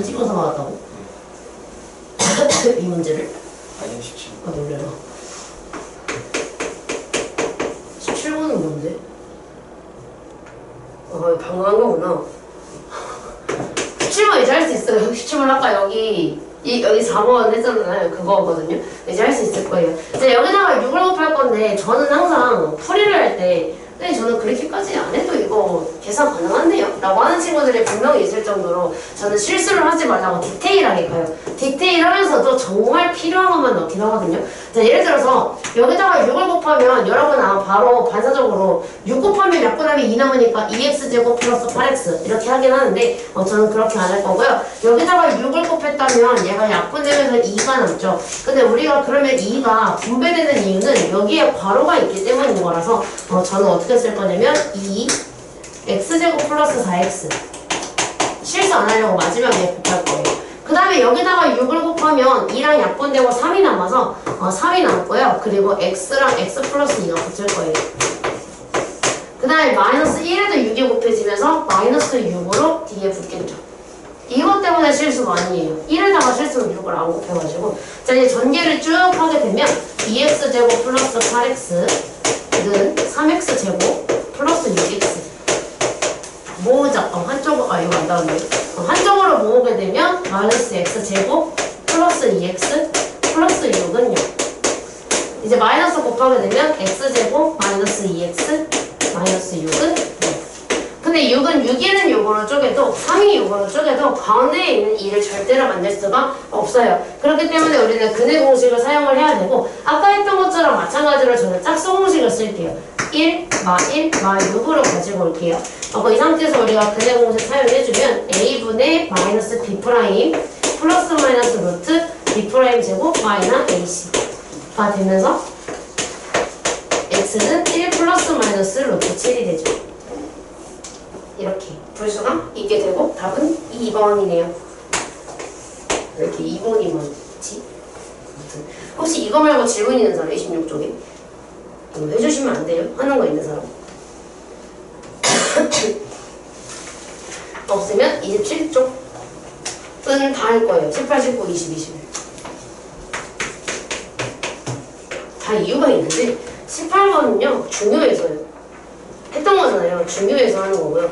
찍어서 나왔다고? 이 문제를? 아니요 17. 놀래라. 17번은 뭔데? 방금 한 거구나. 17번 이제 할 수 있어요. 17번 아까 여기 4번 했잖아요. 그거거든요. 이제 할 수 있을 거예요. 이제 여기다가 6을 곱할 건데 저는 항상 풀이를 할 때 근데 저는 그렇게까지 안 해도 이거 계산 가능한데요? 라고 하는 친구들이 분명히 있을 정도로 저는 실수를 하지 말라고 디테일하게 가요. 디테일하면서도 정말 필요한 것만 넣긴 하거든요. 자, 예를 들어서 여기다가 6을 곱하면 여러분 바로 반사적으로 6 곱하면 약분하면 2 남으니까 2x제곱 플러스 8x 이렇게 하긴 하는데 저는 그렇게 안 할 거고요. 여기다가 6을 곱했다면 얘가 약분되면서 2가 남죠. 근데 우리가 그러면 2가 분배되는 이유는 여기에 괄호가 있기 때문인 거라서 저는 어떻게 쓸 거냐면 2x제곱 플러스 4x 실수 안 하려고 마지막에 곱할 거예요. 그 다음에 여기다가 6을 곱하면 2랑 약분되고 3이 남아서 3이 남고요. 그리고 x랑 x 플러스 2가 붙을 거예요. 그 다음에 마이너스 1에도 6이 곱해지면서 마이너스 6으로 뒤에 붙겠죠. 이것 때문에 실수가 아니에요. 1에다가 실수는 6을 안 곱해가지고 자 이제 전개를 쭉 하게 되면 2x제곱 플러스 8x는 3x제곱 플러스 6x 모으자. 한쪽으로 이거 안 나오네. 한쪽으로 모으게 되면 마이너스 x제곱 플러스 2x 플러스 6은 6. 이제 마이너스 곱하게 되면 x제곱 마이너스 2x 마이너스 6은 6. 근데 6은 6에는 6으로 쪼개도 3이 6으로 쪼개도 가운데에 있는 2를 절대로 만들 수가 없어요. 그렇기 때문에 우리는 근해 공식을 사용을 해야 되고 아까 했던 것처럼 마찬가지로 저는 짝수 공식을 쓸게요. 1, 마 1, 마 6으로 가지고 올게요. 이 상태에서 우리가 근해 공식 사용해주면 a분의 마이너스 b 프라임 플러스 마이너스 루트 b 프라임 제곱 마이너 ac가 되면서 x는 1 플러스 마이너스 루트 7이 되죠. 이렇게 불수가 있게 되고 답은 2번이네요. 왜 이렇게 2번이 뭐지? 혹시 이거 말고 질문 있는 사람 26쪽에? 이거 해주시면 안 돼요? 하는 거 있는 사람? 없으면 27쪽은 다 할 거예요. 18, 19, 20, 21 다 이유가 있는데 18번은요 중요해서요. 했던 거잖아요. 중요해서 하는 거고요.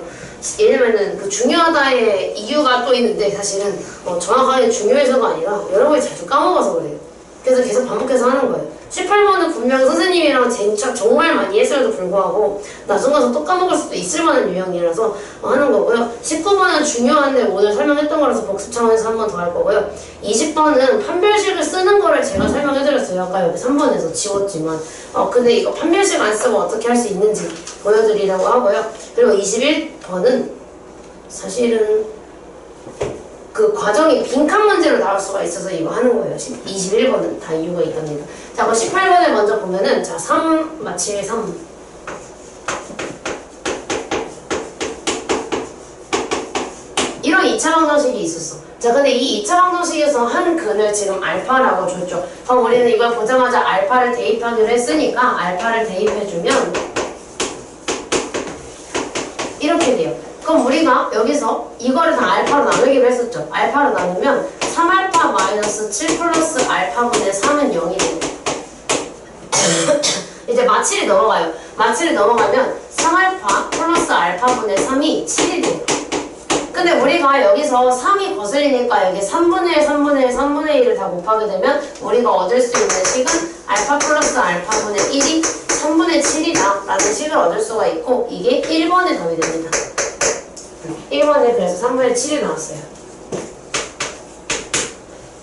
왜냐면은 그 중요하다의 이유가 또 있는데 사실은 정확하게 중요해서가 아니라 여러분이 자주 까먹어서 그래요. 그래서 계속 반복해서 하는 거예요. 18번은 분명 선생님이랑 재차 정말 많이 했음에도 불구하고 나중 가서 또 까먹을 수도 있을 만한 유형이라서 하는 거고요. 19번은 중요한데 오늘 설명했던 거라서 복습 차원에서 한 번 더 할 거고요. 20번은 판별식을 쓰는 거를 제가 설명해드렸어요. 아까 여기 3번에서 지웠지만 근데 이거 판별식 안 쓰고 어떻게 할 수 있는지 보여드리려고 하고요. 그리고 21번은 사실은 그 과정이 빈칸 문제로 나올 수가 있어서 이거 하는 거예요. 21번은 다 이유가 있답니다. 자, 그럼 18번을 먼저 보면은, 자, 3 마칠 3. 이런 2차 방정식이 있었어. 자, 근데 이 2차 방정식에서 한 근을 지금 알파라고 줬죠. 그럼 우리는 이걸 보자마자 알파를 대입하기로 했으니까 알파를 대입해주면 이렇게 돼요. 그럼 우리가 여기서 이거를 다 알파로 나누기로 했었죠. 알파로 나누면 3알파 마이너스 7 플러스 알파분의 3은 0이 돼요. 이제 마칠이 넘어가요. 마칠이 넘어가면 3알파 플러스 알파분의 3이 7이 돼요. 근데 우리가 여기서 3이 거슬리니까 여기 3분의 1, 3분의 1, 3분의 1을 다 곱하게 되면 우리가 얻을 수 있는 식은 알파 플러스 알파분의 1이 3분의 7이다 라는 식을 얻을 수가 있고 이게 1번의 답이 됩니다. 1번에 그래서 3분의 7이 나왔어요.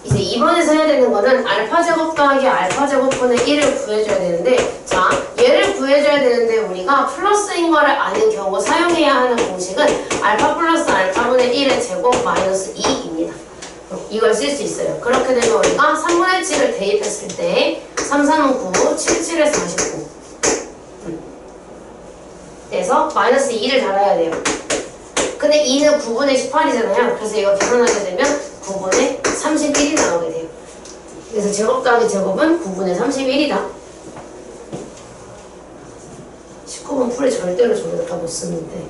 이제 2번에서 해야 되는 거는 알파 제곱 더하기 알파 제곱분의 1을 구해줘야 되는데 자 얘를 구해줘야 되는데 우리가 플러스인 거를 아는 경우 사용해야 하는 공식은 알파 플러스 알파분의 1의 제곱 마이너스 2입니다. 이걸 쓸 수 있어요. 그렇게 되면 우리가 3분의 7을 대입했을 때 3, 3, 9, 7, 7에 49 그래서 마이너스 2를 달아야 돼요. 근데 2는 9분의 18이잖아요. 그래서 이거 계산하게 되면 9분의 31이 나오게 돼요. 그래서 제곱 더하기 제곱은 9분의 31이다. 19번 풀이 절대로 저기다 다 못 쓰는데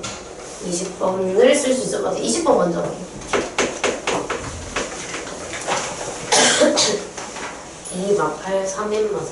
20번을 쓸 수 있을 것 같아요. 20번 먼저 할게요. 2 막 8, 3인 맞아.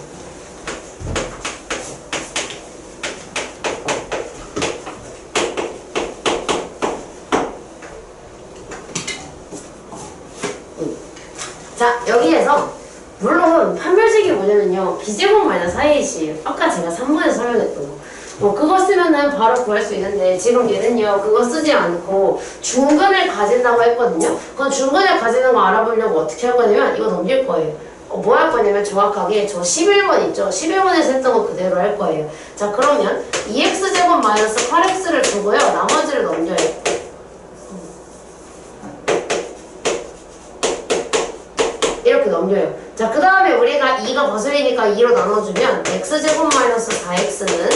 자, 여기에서 물론 판별식이 뭐냐면요 b제곱 마이너스 4ac예요. 아까 제가 3번에 설명했던 거 그거 쓰면은 바로 구할 수 있는데 지금 얘는요 그거 쓰지 않고 중근을 가진다고 했거든요. 그건 중근을 가지는 거 알아보려고 어떻게 할 거냐면 이거 넘길 거예요. 뭐 할 거냐면 정확하게 저 11번 있죠. 11번에서 했던 거 그대로 할 거예요. 자 그러면 2x제곱 마이너스 8x를 두고요 나머지를 넘겨요. 이렇게 넘겨요. 자, 그 다음에 우리가 2가 거슬리니까 2로 나눠주면 x제곱 마이너스 4x는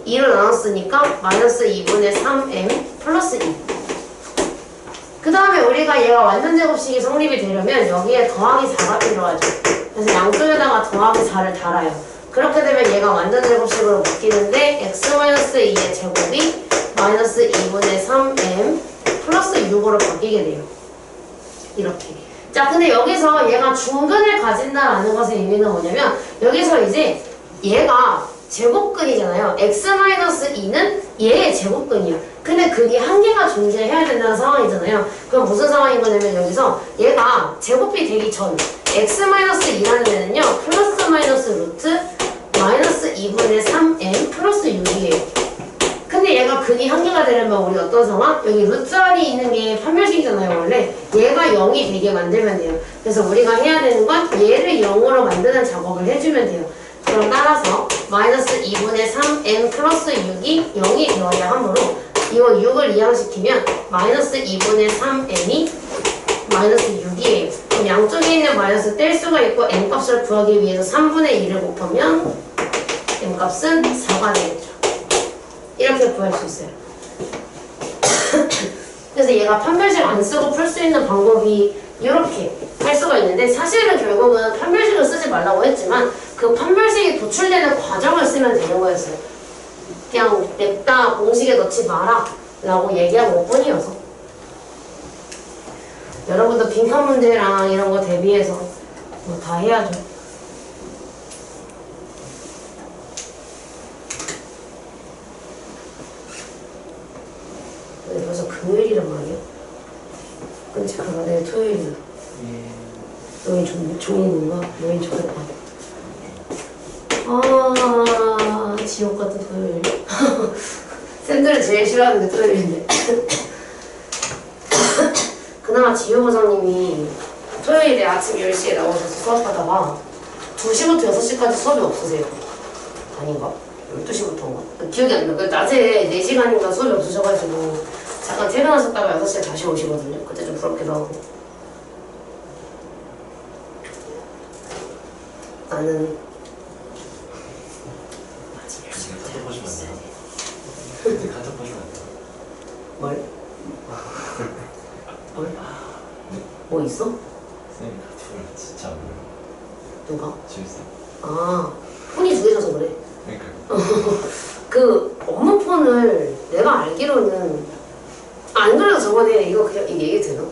2로 나눴으니까 마이너스 2분의 3m 플러스 2. 그 다음에 우리가 얘가 완전 제곱식이 성립이 되려면 여기에 더하기 4가 필요하죠. 그래서 양쪽에다가 더하기 4를 달아요. 그렇게 되면 얘가 완전 제곱식으로 바뀌는데 x-2의 제곱이 마이너스 2분의 3m 플러스 6으로 바뀌게 돼요. 이렇게. 자, 근데 여기서 얘가 중근을 가진다라는 것의 의미는 뭐냐면 여기서 이제 얘가 제곱근이잖아요. x-2는 얘의 제곱근이야. 근데 근이 한 개가 존재해야 된다는 상황이잖아요. 그럼 무슨 상황인 거냐면 여기서 얘가 제곱이 되기 전 x-2라는 애는요 플러스 마이너스 루트 마이너스 2분의 3m 플러스 6이에요. 근데 얘가 근이 한 개가 되려면 우리 어떤 상황? 여기 루트 안이 있는 게 판별식이잖아요 원래. 얘가 0이 되게 만들면 돼요. 그래서 우리가 해야 되는 건 얘를 0으로 만드는 작업을 해주면 돼요. 그럼 따라서 마이너스 2분의 3m 플러스 6이 0이 되어야 하므로 이거 6을 이항시키면 마이너스 2분의 3m이 마이너스 6이에요. 그럼 양쪽에 있는 마이너스 뗄 수가 있고 m값을 구하기 위해서 3분의 2를 곱하면 m값은 4가 되겠죠. 이렇게 구할 수 있어요. 그래서 얘가 판별식 안 쓰고 풀 수 있는 방법이 이렇게 할 수가 있는데 사실은 결국은 판별식을 쓰지 말라고 했지만 그 판별식이 도출되는 과정을 쓰면 되는 거였어요. 그냥 냅다 공식에 넣지 마라 라고 얘기한 것 뿐이어서 여러분도 빈칸 문제랑 이런 거 대비해서 뭐 다 해야죠. 근데 벌써 금요일이란 말이야. 끔찍하다. 내일 토요일이다. 너희 종이 뭔가? 너희 좋겠다. 아, 지옥 같은 토요일. 쌤들이 제일 싫어하는 게 토요일인데. 그나마 지효부장님이 토요일에 아침 10시에 나오셔서 수업하다가 2시부터 6시까지 수업이 없으세요. 아닌가? 12시부터인가? 기억이 안 나. 낮에 4시간인가 수업이 없으셔가지고 잠깐 퇴근하셨다가 6시에 다시 오시거든요. 그때 좀 부럽기도 하고. 나는 아침 10시부터 카톡 보시면 있어야 돼. 이제 카톡 보시면 안 돼요. 뭘? 뭘? 뭐 있어? 선생님 카톡을 진짜 안 보여요. 누가? 재밌어요. 아, 폰이 2개셔서 그래. 그러니까요. 그 업무 폰을 내가 알기로는 안 그래도 저번에 이거 그냥 이게 얘기 되나?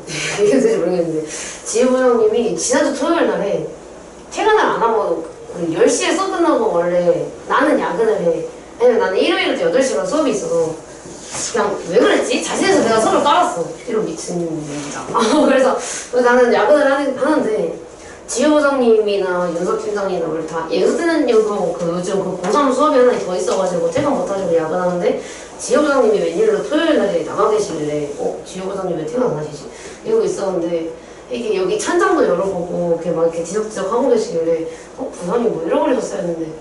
얘기 되지 모르겠는데 지혜 부장님이 지난주 토요일 날에 퇴근을 안 하고 10시에 수업 끝나고 원래 나는 야근을 해. 왜냐면 나는 일요일부터 8시간 수업이 있어서 그냥 왜 그랬지? 자신해서 내가 수업을 깔았어. 이런 미친놈이다. 그래서 나는 야근을 하는데 지효 부장님이나 윤석 팀장이나 우리 다 예수되는 이유도 그 요즘 그 고3 수업이 하나 더 있어가지고 퇴근 못하시고 야근하는데 지효 부장님이 웬일로 토요일 날에 나가 계시길래 지효 부장님 왜 퇴근 안 하시지? 이러고 있었는데 이게 여기 찬장도 열어보고 이렇게 막 이렇게 뒤적뒤적 하고 계시길래 부장님 뭐 잃어버리셨어요 했는데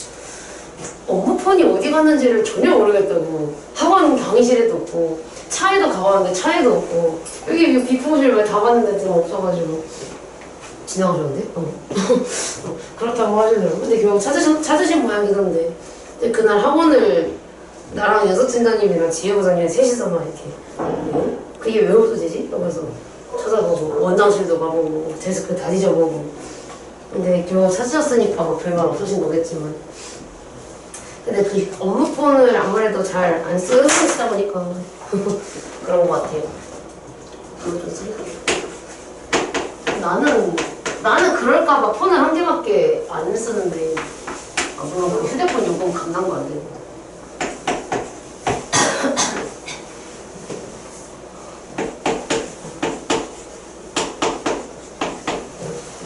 업무폰이 어디 갔는지를 전혀 모르겠다고. 학원 강의실에도 없고 차에도 가봤는데 차에도 없고 여기 비품실 왜 다 봤는데 지금 없어가지고 지나가셨는데? 그렇다고 하시더라고요. 근데 결국 찾으신 모양이던데. 근데 그날 학원을 나랑 연석 팀장님이랑 지혜 부장님 셋이서만 이렇게 그게 왜 없어지지? 그래서 찾아보고 원장실도 가보고 데스크 다 뒤져보고 근데 결국 찾으셨으니까 뭐 별말 없으신 거겠지만 근데 그 업무폰을 아무래도 잘 안 쓰시다 보니까 그런 것 같아요. 나는 그럴까봐 폰을 한 개밖에 안 쓰는데 물론 그 휴대폰 요금 감당도 안 되고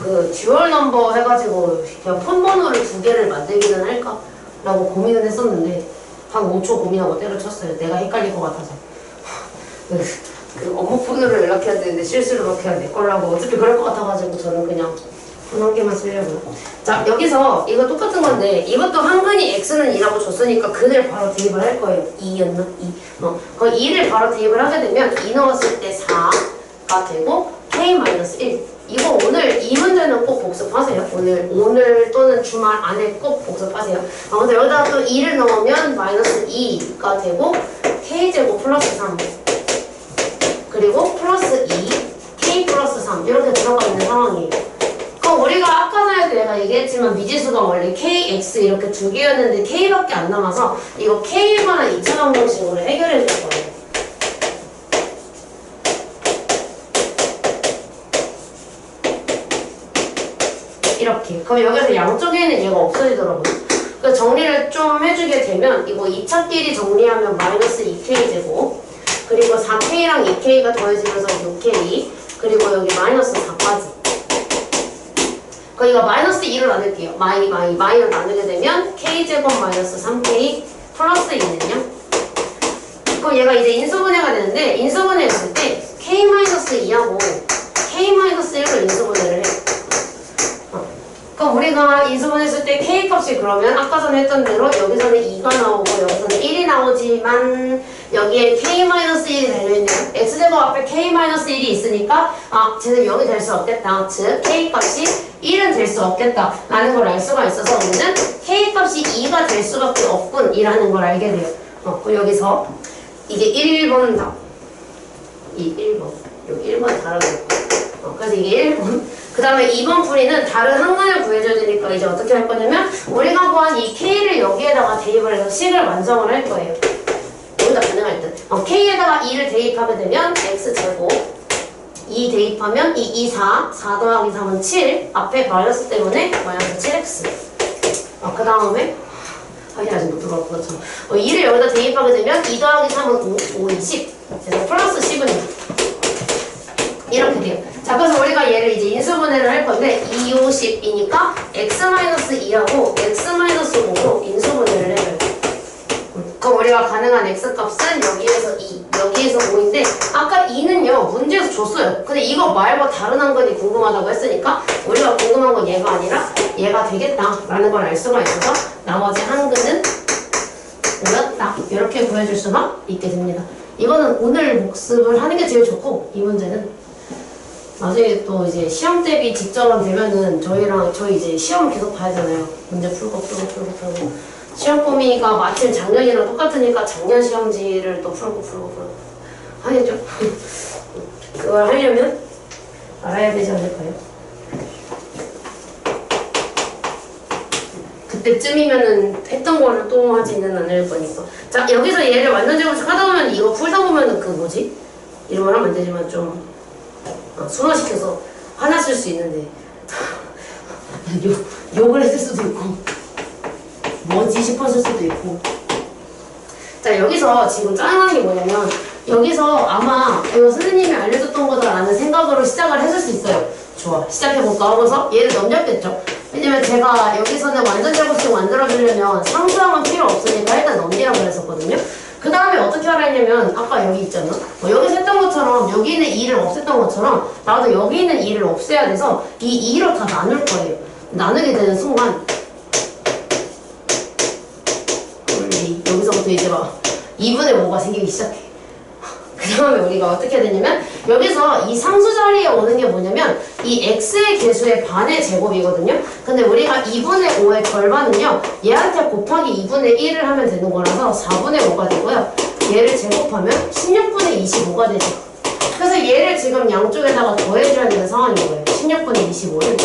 그 듀얼 넘버 해가지고 그냥 폰 번호를 2개를 만들기는 할까? 라고 고민을 했었는데 한 5초 고민하고 때려쳤어요. 내가 헷갈릴 것 같아서 그 업무 폰으로 연락해야 되는데 실수로 그렇게 해야 내 거라고 어차피 그럴 것 같아가지고 저는 그냥 폰 한 개만 쓰려고요. 자 여기서 이거 똑같은 건데 이것도 한근이 x는 2라고 줬으니까 근을 바로 대입을 할 거예요. 2였나? 2. 그 2를 바로 대입을 하게 되면 2 넣었을 때 4가 되고 k-1 이거 오늘 이 문제는 꼭 복습하세요. 오늘 또는 주말 안에 꼭 복습하세요. 근데 여기다가 또 2를 넣으면 마이너스 2가 되고 k제곱 플러스 3 그리고 플러스 2 k 플러스 3 이렇게 들어가 있는 상황이에요. 그럼 우리가 아까 전에도 내가 얘기했지만 미지수가 원래 kx 이렇게 2개였는데 k밖에 안 남아서 이거 k에 관한 2차 방정식으로 해결해 줄 거예요. 이렇게. 그럼 여기서 양쪽에는 얘가 없어지더라고요. 그래서 정리를 좀 해주게 되면 이거 2차끼리 정리하면 마이너스 2k제곱 그리고 4k랑 2k가 더해지면서 6k 그리고 여기 마이너스 4까지 그러니까 마이너스 2를 나눌게요. 마이를 나누게 되면 k제곱 마이너스 3k 플러스 2는요? 그럼 얘가 이제 인수분해가 되는데 인수분해 했을 때 k-2하고 k-1로 인수분해를 해요. 그럼 우리가 인수분했을 때 k 값이 그러면 아까 전에 했던 대로 여기서는 2가 나오고 여기서는 1이 나오지만 여기에 k-1이 달려있네요. x제곱 앞에 k-1이 있으니까 쟤는 0이 될 수 없겠다. 즉 k 값이 1은 될 수 없겠다 라는 걸 알 수가 있어서 우리는 k 값이 2가 될 수밖에 없군 이라는 걸 알게 돼요. 그럼 여기서 이게 1번 답 이 1번 여기 1번에 다르게 그래서 이게 1번 그 다음에 2번 풀이는 다른 한근을 구해줘야 되니까 이제 어떻게 할 거냐면 우리가 구한 이 k를 여기에다가 대입을 해서 식을 완성을 할 거예요. 여기다 가능할 듯. k에다가 2를 대입하게 되면 x제곱 2 대입하면 2, 4 더하기 3은 7 앞에 마이너스 때문에 마이너스 7x 그 다음에 아직 못 들어갔구나 참. 2를 여기다 대입하게 되면 2 더하기 3은 5, 20 그래서 플러스 우리가 얘를 이제 인수분해를 할 건데 2, 5, 10이니까 x-2하고 x-5로 인수분해를 해줘요. 그럼 우리가 가능한 x값은 여기에서 2, 여기에서 5인데 아까 2는요 문제에서 줬어요. 근데 이거 말고 다른 한근이 궁금하다고 했으니까 우리가 궁금한 건 얘가 아니라 얘가 되겠다라는 걸 알 수가 있어서 나머지 한근은 5였다 이렇게 구해줄 수가 있게 됩니다. 이거는 오늘 복습을 하는 게 제일 좋고 이 문제는 나중에 또 이제 시험 대비 직전만 되면은 저희 이제 시험 계속 봐야 되잖아요. 문제 풀고 시험 범위가 마침 작년이랑 똑같으니까 작년 시험지를 또 풀고 하겠죠. 그걸 하려면 알아야 되지 않을까요? 그때쯤이면은 했던 거를 또 하지는 않을 거니까. 자, 여기서 얘를 완전 제곱식 하다 보면 이거 풀다 보면은 그 뭐지? 이런 말 하면 안 되지만 좀 순화시켜서 화났을 수 있는데 욕을 했을 수도 있고 뭐지 싶었을 수도 있고. 자, 여기서 지금 짜증나는 게 뭐냐면 여기서 아마 이거 선생님이 알려줬던 거다라는 생각으로 시작을 했을 수 있어요. 좋아, 시작해볼까 하고서 얘를 넘겼겠죠. 왜냐면 제가 여기서는 완전 제곱식 만들어주려면 상수항은 필요 없으니까 일단 넘기라고 그랬었거든요. 그 다음에 어떻게 하라 했냐면 아까 여기 있잖아. 여기서 했던 것처럼 여기 있는 2를 없앴던 것처럼 나도 여기 있는 2를 없애야 돼서 이 2로 다 나눌 거예요. 나누게 되는 순간 여기서부터 이제 막 2분의 5가 생기기 시작해. 그 다음에 우리가 어떻게 해야 되냐면 여기서 이 상수 자리에 오는 게 뭐냐면 이 x의 개수의 반의 제곱이거든요. 근데 우리가 2분의 5의 절반은요 얘한테 곱하기 2분의 1을 하면 되는 거라서 4분의 5가 되고요. 얘를 제곱하면 16분의 25가 되죠. 그래서 얘를 지금 양쪽에다가 더해줘야 되는 상황인 거예요. 16분의 25를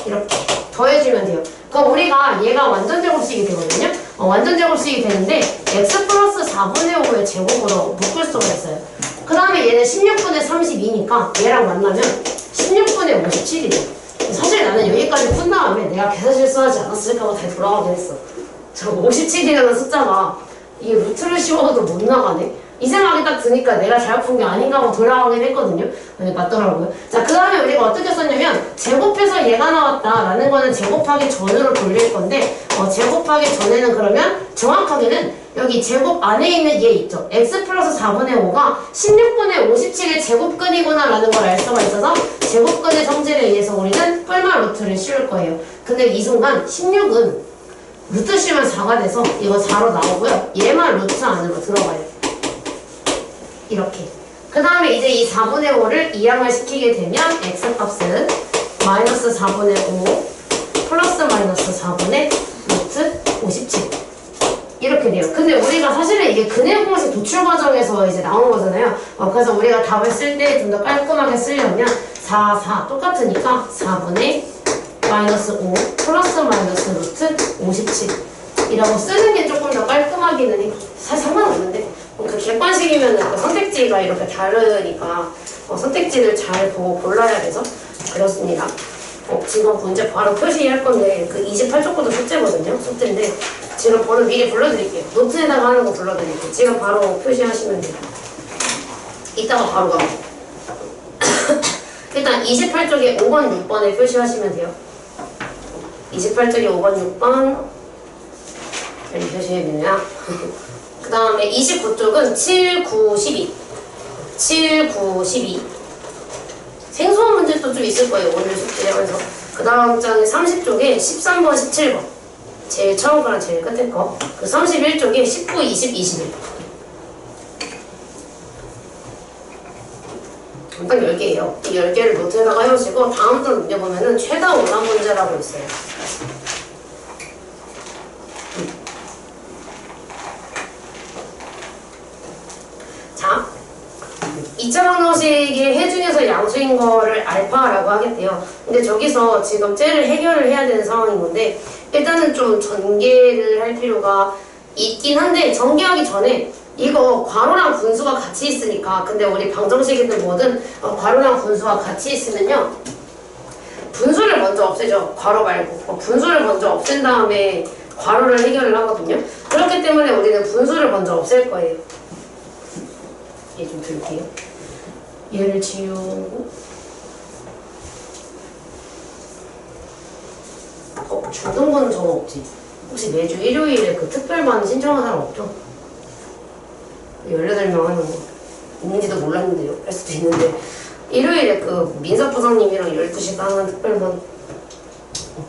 이렇게 더해주면 돼요. 그럼 우리가 얘가 완전 제곱식이 되거든요. 완전 제곱식이 되는데 x 플러스 4분의 5의 제곱으로 묶을 수가 있어요. 그 다음에 얘는 16분의 32니까 얘랑 만나면 16분의 57이에요. 사실 나는 여기까지 푼 다음에 내가 계산 실수하지 않았을까 하고 다시 돌아가긴 했어. 저 57이라는 숫자가 이게 루트를 씌워도 못 나가네? 이 생각이 딱 드니까 내가 잘못 푼 게 아닌가 하고 돌아가긴 했거든요. 근데 맞더라고요. 자, 그 다음에 우리가 어떻게 썼냐면 제곱해서 얘가 나왔다라는 거는 제곱하기 전으로 돌릴 건데 제곱하기 전에는 그러면 정확하게는 여기 제곱 안에 있는 얘 있죠. x 플러스 4분의 5가 16분의 57의 제곱근이구나 라는 걸 알 수가 있어서 제곱근의 성질에 의해서 우리는 뿔마 루트를 씌울 거예요. 근데 이 순간 16은 루트 씌우면 4가 돼서 이거 4로 나오고요. 얘만 루트 안으로 들어가요. 이렇게. 그 다음에 이제 이 4분의 5를 이항을 시키게 되면 x값은 마이너스 4분의 5 플러스 마이너스 4분의 루트 57 이렇게 돼요. 근데 우리가 사실은 이게 근해 공식 도출 과정에서 이제 나온 거잖아요. 그래서 우리가 답을 쓸 때 좀 더 깔끔하게 쓰려면 4, 4 똑같으니까 4분의 마이너스 5 플러스 마이너스 루트 57 이라고 쓰는 게 조금 더 깔끔하기는 해. 사실 상관없는데 그 객관식이면 그 선택지가 이렇게 다르니까 선택지를 잘 보고 골라야 돼서 그렇습니다. 지금 문제 바로 표시할 건데 그 28쪽부터 숙제거든요. 숙제인데 지금 번호 미리 불러드릴게요. 노트에다가 하는 거 불러드릴게요. 지금 바로 표시하시면 돼요. 이따가 바로 가고 일단 28쪽에 5번, 6번에 표시하시면 돼요. 28쪽에 5번, 6번 여기 표시해주네요. 그 다음에 29쪽은 7, 9, 12 7, 9, 12 생소한 문제도 좀 있을 거예요. 오늘 숙제하면서. 그 다음 장에 30쪽에 13번, 17번 제일 처음 거랑 제일 끝에 거. 그 31쪽에 19, 20, 21 딱 10개예요. 이 10개를 노트에다가 해오시고 다음 달 문제 보면은 최다 원한 문제라고 있어요. 자, 2차 방정식의 해 중에서 양수인 거를 알파라고 하겠대요. 근데 저기서 지금 쟤를 해결을 해야 되는 상황인 건데 일단은 좀 전개를 할 필요가 있긴 한데 전개하기 전에 이거 괄호랑 분수가 같이 있으니까 근데 우리 방정식이든 뭐든 괄호랑 분수가 같이 있으면요 분수를 먼저 없애죠. 괄호 말고 분수를 먼저 없앤 다음에 괄호를 해결을 하거든요. 그렇기 때문에 우리는 분수를 먼저 없앨 거예요. 얘 좀 들게요. 얘를 지우고 중등부는 저거 없지. 혹시 매주 일요일에 그 특별반 신청한 사람 없죠? 18명 하는 거 있는지도 몰랐는데요. 할 수도 있는데 일요일에 그 민사부장님이랑 12시 하는 특별반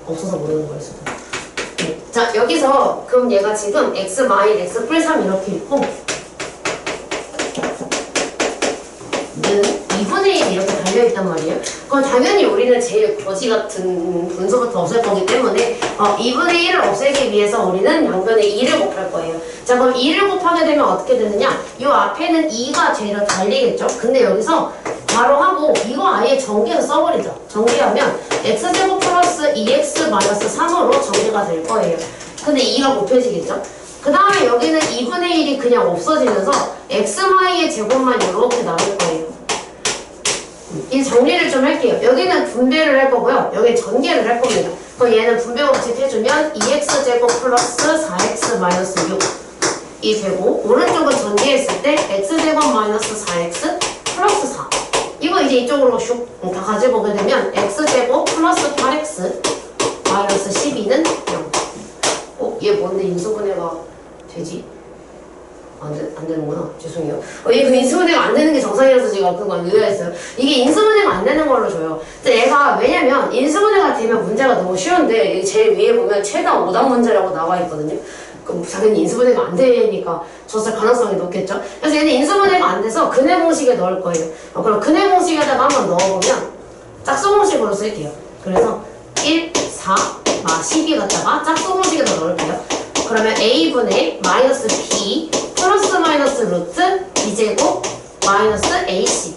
없어서 모르는 거일 수도. 네. 자 여기서 그럼 얘가 지금 x 마일 x 플 3 이렇게 있고 는 2분의 1 이렇게 달려있단 말이에요. 그럼 당연히 우리는 제일 거지 같은 분수부터 없앨 거기 때문에 2분의 1을 없애기 위해서 우리는 양변에 2를 곱할 거예요. 자 그럼 2를 곱하게 되면 어떻게 되느냐? 이 앞에는 2가 제일 달리겠죠? 근데 여기서 바로 하고 이거 아예 전개해서 써버리죠. 전개하면 x제곱 플러스 2x 마이너스 3으로 전개가 될 거예요. 근데 2가 곱해지겠죠? 그 다음에 여기는 2분의 1이 그냥 없어지면서 xy의 제곱만 이렇게 남을 거예요. 이 정리를 좀 할게요. 여기는 분배를 할 거고요. 여기는 전개를 할 겁니다. 그럼 얘는 분배 법칙 해주면 2x제곱 플러스 4x 마이너스 6이 되고 오른쪽은 전개했을 때 x제곱 마이너스 4x 플러스 4 이거 이제 이쪽으로 슉 다 가져보게 되면 x제곱 플러스 8x 마이너스 12는 0. 얘 뭔데 인수분해가 되지? 안 되는구나. 죄송해요. 얘 그 인수분해가 안 되는 게 정상이라서 제가 그거 의아했어요. 이게 인수분해가 안 되는 걸로 줘요. 근데 얘가 왜냐면 인수분해가 되면 문제가 너무 쉬운데 제일 위에 보면 최다 5단 문제라고 나와 있거든요. 그럼 당연히 인수분해가 안 되니까 졌을 가능성이 높겠죠. 그래서 얘는 인수분해가 안 돼서 근해 공식에 넣을 거예요. 그럼 근해 공식에다가 한번 넣어보면 짝수 공식으로 쓸게요. 그래서 1, 4, 12 갖다가 짝수 공식에다 넣을게요. 그러면 a분의 마이너스 b 플러스 마이너스 루트 b제곱 마이너스 ac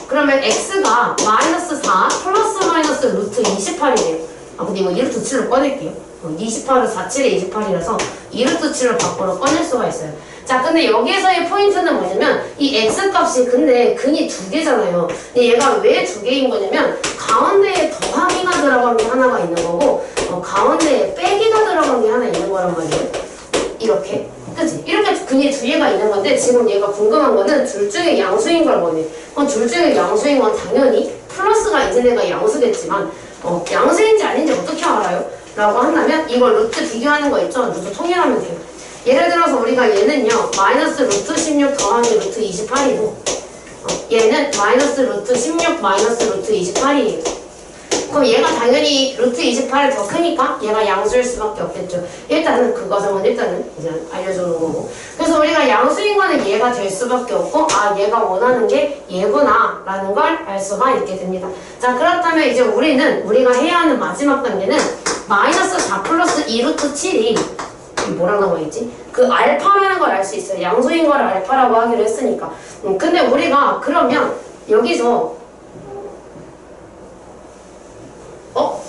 그러면 x가 마이너스 4 플러스 마이너스 루트 28이래요. 근데 이거 2루트 7로 꺼낼게요. 28은 4, 7에 28이라서 2루트 7로 밖으로 꺼낼 수가 있어요. 자 근데 여기에서의 포인트는 뭐냐면 이 x값이 근데 근이 2개잖아요. 근데 얘가 왜 2개인 거냐면 가운데에 더하기가 들어간 게 하나가 있는 거고 가운데에 빼기가 들어간 게 하나 있는 거란 말이에요. 이렇게 그치? 이렇게 근이 2개가 있는 건데 지금 얘가 궁금한 거는 둘 중에 양수인 걸 보네. 그럼 둘 중에 양수인 건 당연히 플러스가 이제 내가 양수겠지만 양수인지 아닌지 어떻게 알아요? 라고 한다면 이걸 루트 비교하는 거 있죠? 루트 통일하면 돼요. 예를 들어서 우리가 얘는요 마이너스 루트 16 더하기 루트 28이고 얘는 마이너스 루트 16 마이너스 루트 28이에요. 그럼 얘가 당연히 루트 28이 더 크니까 얘가 양수일 수밖에 없겠죠. 일단은 그것은 일단은 이제 알려주는 거고. 그래서 우리가 양수인 거는 얘가 될 수밖에 없고 얘가 원하는 게 얘구나 라는 걸 알 수가 있게 됩니다. 자 그렇다면 이제 우리가 해야 하는 마지막 단계는 마이너스 4 플러스 2루트 7이 뭐라 나와 있지? 그 알파라는 걸 알 수 있어요. 양수인 걸 알파라고 하기로 했으니까. 근데 우리가 그러면 여기서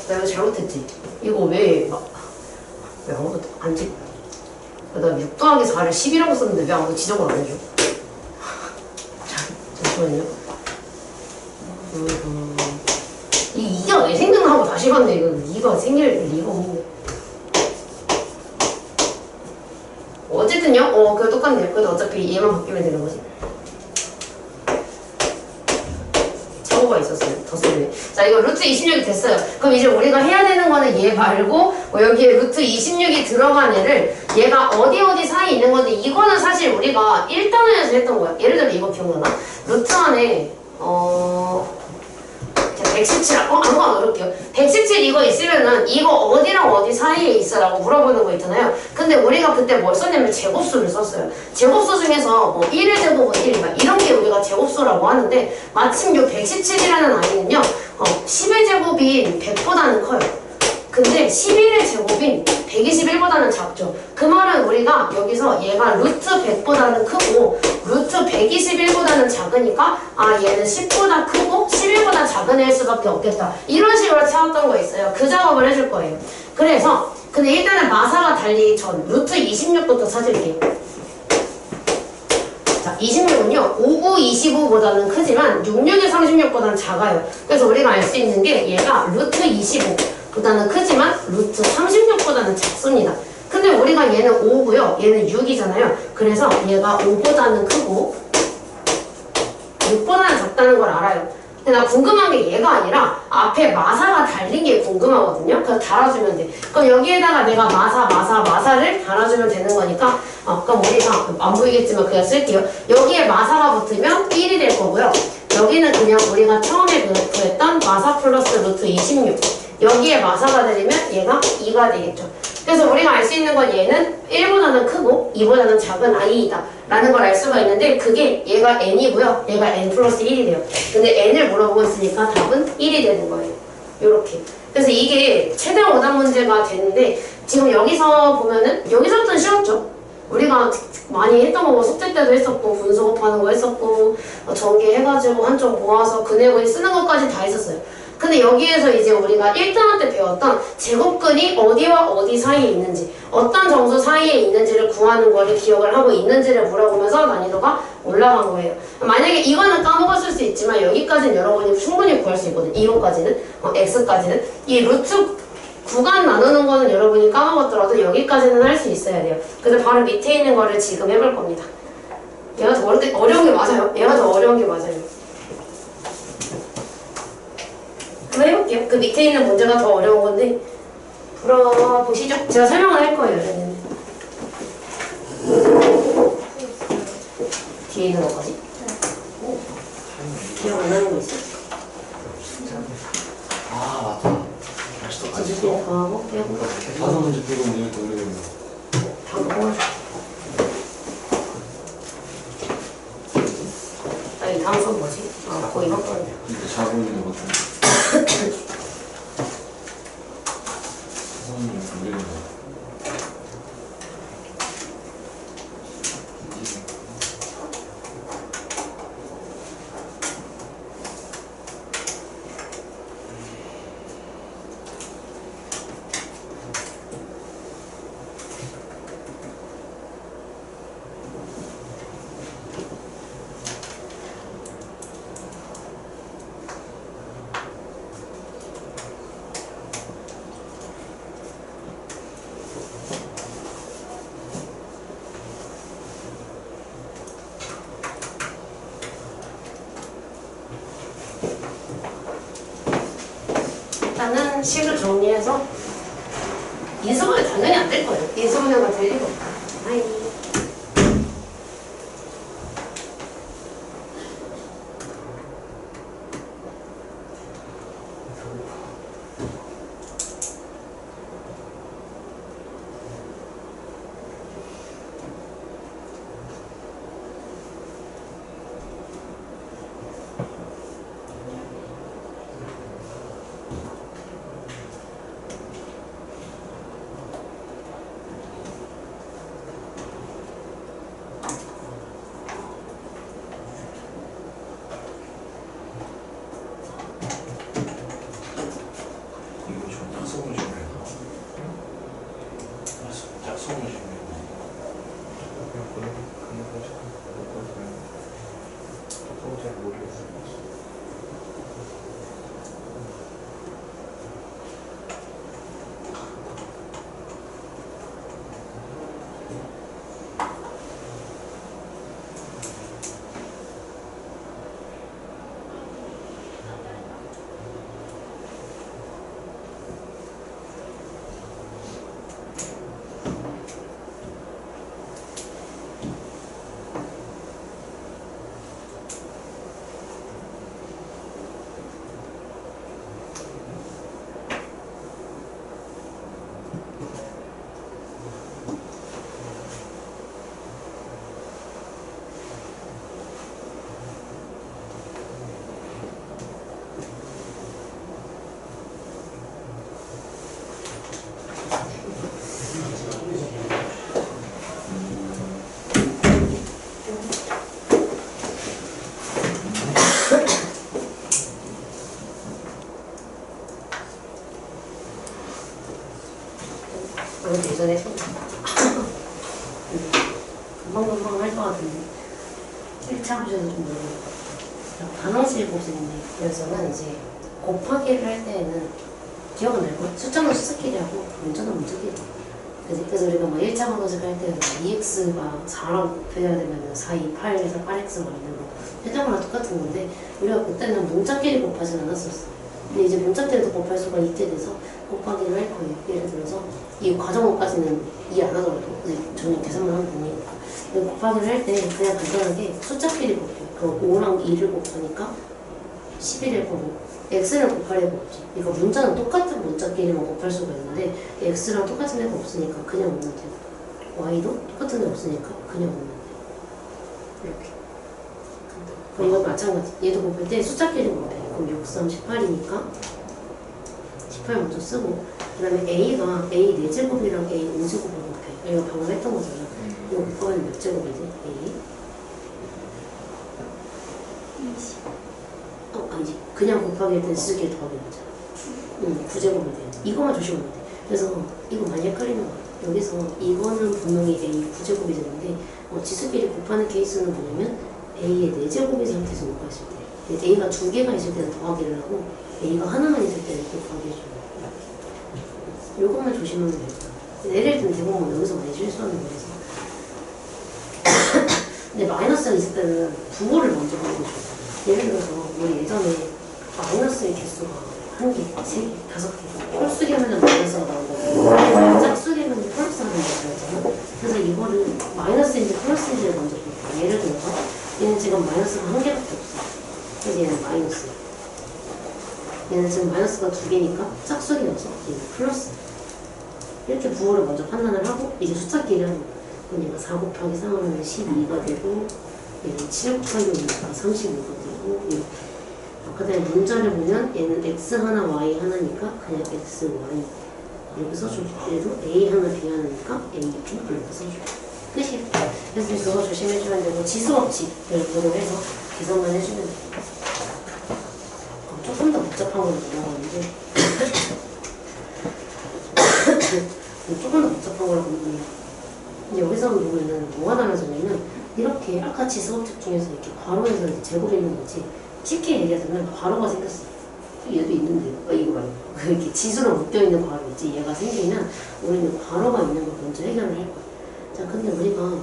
내가 잘못했지? 이거 왜 아무도 안 찍? 나 6 더하기 4를 10이라고 썼는데 왜 아무도 지적을 안 해줘? 잠시만요. 이게 왜 생겼나 하고 다시 봤네. 이거 생길 리가 없는데. 어쨌든요. 그거 똑같네요. 그래도 어차피 얘만 바뀌면 되는 거지. 차고가 있었어요. 더 쓰네. 자, 이거 루트 26이 됐어요. 그럼 이제 우리가 해야 되는 거는 얘 말고 여기에 루트 26이 들어간 애를 얘가 어디 사이에 있는 건데 이거는 사실 우리가 1단원에서 했던 거야. 예를 들면 이거 기억나나? 루트 안에 117, 아무거나 넣을게요. 117 이거 있으면은 이거 어디랑 어디 사이에 있어 라고 물어보는 거 있잖아요. 근데 우리가 그때 뭘 썼냐면 제곱수를 썼어요. 제곱수 중에서 1의 제곱은 1이다 이런 게 우리가 제곱수라고 하는데 마침 요 117이라는 아이는요 10의 제곱인 100보다는 커요. 근데 11의 제곱인 121보다는 작죠. 그 말은 우리가 여기서 얘가 루트 100보다는 크고 루트 121보다는 작으니까 얘는 10보다 크고 11보다 작은 애일 수밖에 없겠다. 이런 식으로 채웠던 거 있어요. 그 작업을 해줄 거예요. 그래서 근데 일단은 마사가 달리기 전 루트 26부터 찾을게요. 자, 26은요 59, 25보다는 크지만 66의 36보다는 작아요. 그래서 우리가 알 수 있는 게 얘가 루트 25 보다는 크지만 루트 36보다는 작습니다. 근데 우리가 얘는 5고요. 얘는 6이잖아요. 그래서 얘가 5보다는 크고 6보다는 작다는 걸 알아요. 근데 나 궁금한 게 얘가 아니라 앞에 마사가 달린 게 궁금하거든요. 그래서 달아주면 돼. 그럼 여기에다가 내가 마사를 달아주면 되는 거니까 그럼 우리가 안 보이겠지만 그냥 쓸게요. 여기에 마사가 붙으면 1이 될 거고요. 여기는 그냥 우리가 처음에 구했던 마사 플러스 루트 26 여기에 마사가 되면 얘가 2가 되겠죠. 그래서 우리가 알 수 있는 건 얘는 1보다는 크고 2보다는 작은 i이다 라는 걸 알 수가 있는데 그게 얘가 n이고요. 얘가 n 플러스 1이 돼요. 근데 n을 물어보고 있으니까 답은 1이 되는 거예요. 요렇게. 그래서 이게 최대한 오답 문제가 되는데 지금 여기서 보면은 여기서부터는 쉬웠죠. 우리가 많이 했던 거 숙제 때도 했었고 분수곱하는 거 했었고 전개해가지고 한쪽 모아서 근해분이 쓰는 것까지 다 했었어요. 근데 여기에서 이제 우리가 1등할 때 배웠던 제곱근이 어디와 어디 사이에 있는지 어떤 정수 사이에 있는지를 구하는 거를 기억을 하고 있는지를 물어보면서 난이도가 올라간 거예요. 만약에 이거는 까먹었을 수 있지만 여기까지는 여러분이 충분히 구할 수 있거든. 이거까지는 x까지는 이 루트 구간 나누는 거는 여러분이 까먹었더라도 여기까지는 할 수 있어야 돼요. 그래서 바로 밑에 있는 거를 지금 해볼 겁니다. 얘가 더 어려운 게 맞아요. 얘가 더 어려운 게 맞아요. 한번 해볼게요. 그 밑에 있는 문제가 더 어려운 건데 풀어보시죠. 제가 설명을 할 거예요. 여러분. 뒤에 있는 것까지? 오. 기억 안 나는 거 있어? 아 맞다. 다시 똑같이 또. 하고 빼고 다섯 문제 빼고 문제 또 올리고 있는 다 먹어. 아니 다음 건 뭐지? 아 거의 한 번. 근데 자고 있는 것 같은데. 다섯 문제 또 올리고 있는 거. 일단은 식을 정리해서 인수분해 당연히 안 될 거예요. 인수분해가 될 리가 없다. 아이. 이것도 예전에 했었다. 금방금방 할 것 같은데 1차 부제도 좀 모르겠고 반응식 곱셈인데 여기서는 이제 곱하기를 할 때에는 기억은 날 거야. 숫자는 숫자끼리 하고 문자는 문자끼리. 그치? 그래서 우리가 뭐 1차 방정식 할 때는 2x가 4라고 곱해야 되면 4, 2, 8에서 8x가 있는 거 현장거랑 똑같은 건데 우리가 그때는 문자끼리 곱하진 않았었어. 근데 이제 문자끼리도 곱할 수가 있게 돼서 곱하기를 할 거예요. 예를 들어서 이 과정어까지는 이해 안 하더라도 저는 계산만 하면 되니까 곱하기를 할 때 그냥 간단하게 숫자끼리 곱해요. 그 5랑 2를 곱하니까 11일 거고 x를 곱할 애가 없지. 그러니까 문자는 똑같은 문자끼리만 곱할 수가 있는데 x랑 똑같은 애가 없으니까 그냥 오면 되고 y도 똑같은 애 없으니까 그냥 오면 돼. 이렇게. 그럼 이거 마찬가지. 얘도 곱할 때 숫자끼리 곱해. 그럼 6, 3, 18이니까 18 먼저 쓰고 그 다음에 a가 a 4제곱이랑 a 5제곱을 곱해. 이거 방금 했던 거잖아. 이거 곱하면 몇 제곱이지? a? 아니지. 그냥 곱하기 할 때는 쓰기에 더하기 하자. 9제곱이 돼. 이거만 조심하면 돼. 그래서 이거 많이 헷갈리는 거 같아. 여기서 이거는 분명히 a 9제곱이 되는데 지수끼리 곱하는 케이스는 뭐냐면 a의 4제곱인 상태에서 곱했을 때 a가 2개가 있을 때는 더하기를 하고 a가 하나만 있을 때는 곱하기 해줘요. 이것만 조심하면 될 거야. 예를 들면 대부분 여기서 많이 실수하는 거라서 근데 마이너스가 있을 때는 부호를 먼저 하는 게 좋아. 예를 들어서 우리 예전에 마이너스의 개수가 1개, 3개, 5개 홀수기 하면 마이너스가 나오고 짝수기 하면 플러스가 나오잖아. 그래서 이거를 마이너스인지 플러스인지를 먼저 볼게요. 예를 들어서 얘는 지금 마이너스가 1개밖에 없어. 그래서 얘는 마이너스야. 얘는 지금 마이너스가 2개니까 짝수기여서 얘는 플러스. 이렇게 부호를 먼저 판단을 하고 이제 숫자끼리 하는 거야. 그럼 얘가 4 곱하기 3 하면 12가 되고 얘는 7 곱하기 5니까 35가 되고 이렇게. 그 다음에 문자를 보면 얘는 x 하나 y 하나니까 그냥 x, y 이렇게 써줘. 얘도 a 하나 b 하나니까 a, b 이렇게 써줘. 끝이야. 그래서 그거 조심해주면 되고 지수법칙을 고려해서 계산만 해주면 돼. 조금 더 복잡한 걸로 넘어가는데 조금 더 복잡한 걸로 보면 여기서 보면은 뭐가 달라졌냐면 이렇게 아까 지수법칙 중에서 이렇게 괄호에서 이제 제곱이 있는 거지 쉽게 얘기하자면 괄호가 생겼어. 얘도 있는데 이거 말고 이렇게 지수로 묶여있는 괄호 있지. 얘가 생기면 우리는 괄호가 있는 걸 먼저 해결을 할 거야. 자, 근데 우리가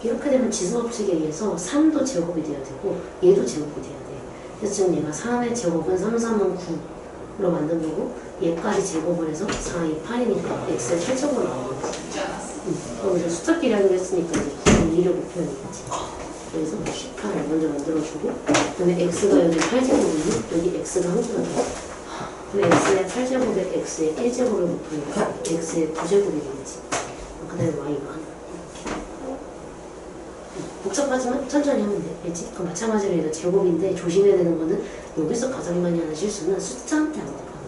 이렇게 되면 지수법칙에 의해서 3도 제곱이 돼야 되고 얘도 제곱이 돼야 돼. 그래서 지금 얘가 3의 제곱은 3, 3은 9로 만든 거고 얘까지 제곱을 해서 4, 2, 8이니까 x의 7제곱으로 나오는 거지. 그럼 이제 숫자끼리 하기로 했으니까 이제 9를 2를 곱해야 되겠지. 그래서 18을 먼저 만들어주고 그다음에 x가 여기 8제곱이고 여기 x가 한 개가 더. 그럼 x의 8제곱에 x의 1제곱을 곱하니까 x의 9제곱이 되겠지. 그 다음에 y가 하나. 복잡하지만 천천히 하면 돼. 알지? 그럼 마찬가지로 얘가 제곱인데 조심해야 되는 거는 여기서 가장 많이 하는 실수는 숫자한테 안 곱하는 거야.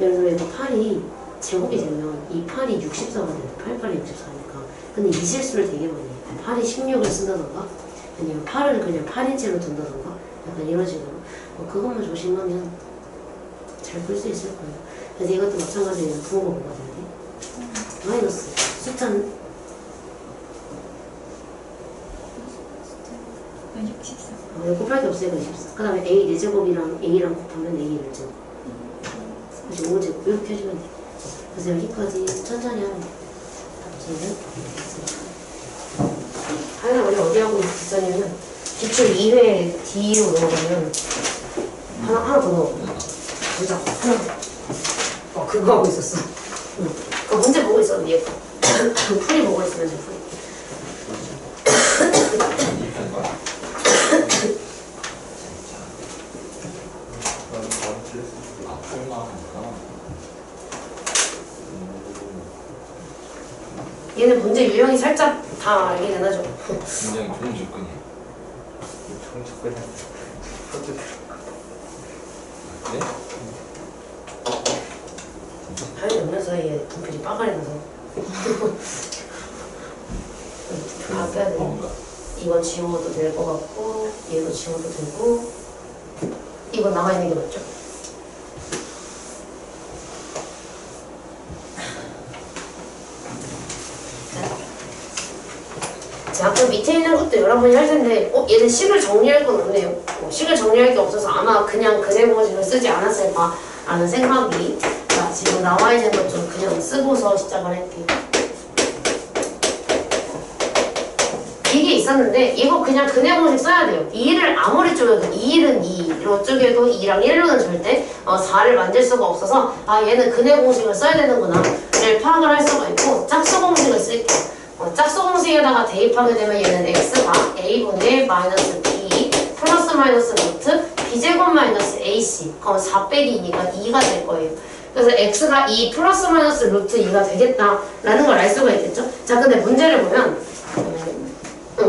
예를 들어 얘가 8이 제곱이 되면 이 8이 64가 돼. 8, 8이 64니까. 근데 이 실수를 되게 많이 해. 8이 16을 쓴다던가 아니면 8을 그냥 8인치로 둔다던가 약간 이런 식으로 그것만 조심하면 잘 풀 수 있을 거예요. 그래서 이것도 마찬가지로 부호가 뭐가 돼야 돼? 마이너스. 숫자는 64. 곱할 게 없으니까 24. 그 다음에 a 4제곱이랑 a랑 곱하면 a 1제곱. 다시 5제곱 이렇게 해주면 돼. 그래서 여기까지 천천히 하면 돼. 하여간 우리 어디 하고 있었냐면 기출 2회 D로 넘어가면 하나 더 넣어. 보자. 하나 더. 그거 하고 있었어. 응. 그 문제 보고 있어. 얘 풀이 보고 있으면 돼. 풀이. 얘는 문제 유형이 살짝 다 알게 되나죠? 굉장히 좋은 접근이에요. 좋은 접근이야. 네? 당연히 없는 사이에 분필이 빠가리 나서 다 빼야 돼. 뭔가 이건 지워도 될 것 같고 얘도 지워도 되고 이건 남아있는 게 맞죠? 자, 그럼 밑에 있는 것도 여러분이 할 텐데 얘는 식을 정리할 건 없네요. 식을 정리할 게 없어서 아마 그냥 그대모집을 쓰지 않았을까 라는 생각이 자, 지금 나와 있는 것 좀 그냥 쓰고서 시작을 할게요. 이게 있었는데 이거 그냥 근해 공식 써야 돼요. 2를 아무리 쪼개도 2는 2로 쪼개도 2랑 1로는 절대 4를 만들 수가 없어서 아 얘는 근해 공식을 써야 되는구나 를 파악을 할 수가 있고 짝수 공식을 쓸게요. 짝수 공식에다가 대입하게 되면 얘는 x가 a분의 마이너스 b 플러스 마이너스 루트 b제곱 마이너스 ac 그럼 4 빼기 2니까 2가 될 거예요. 그래서 x가 2 플러스 마이너스 루트 2가 되겠다라는 걸 알 수가 있겠죠. 자 근데 문제를 보면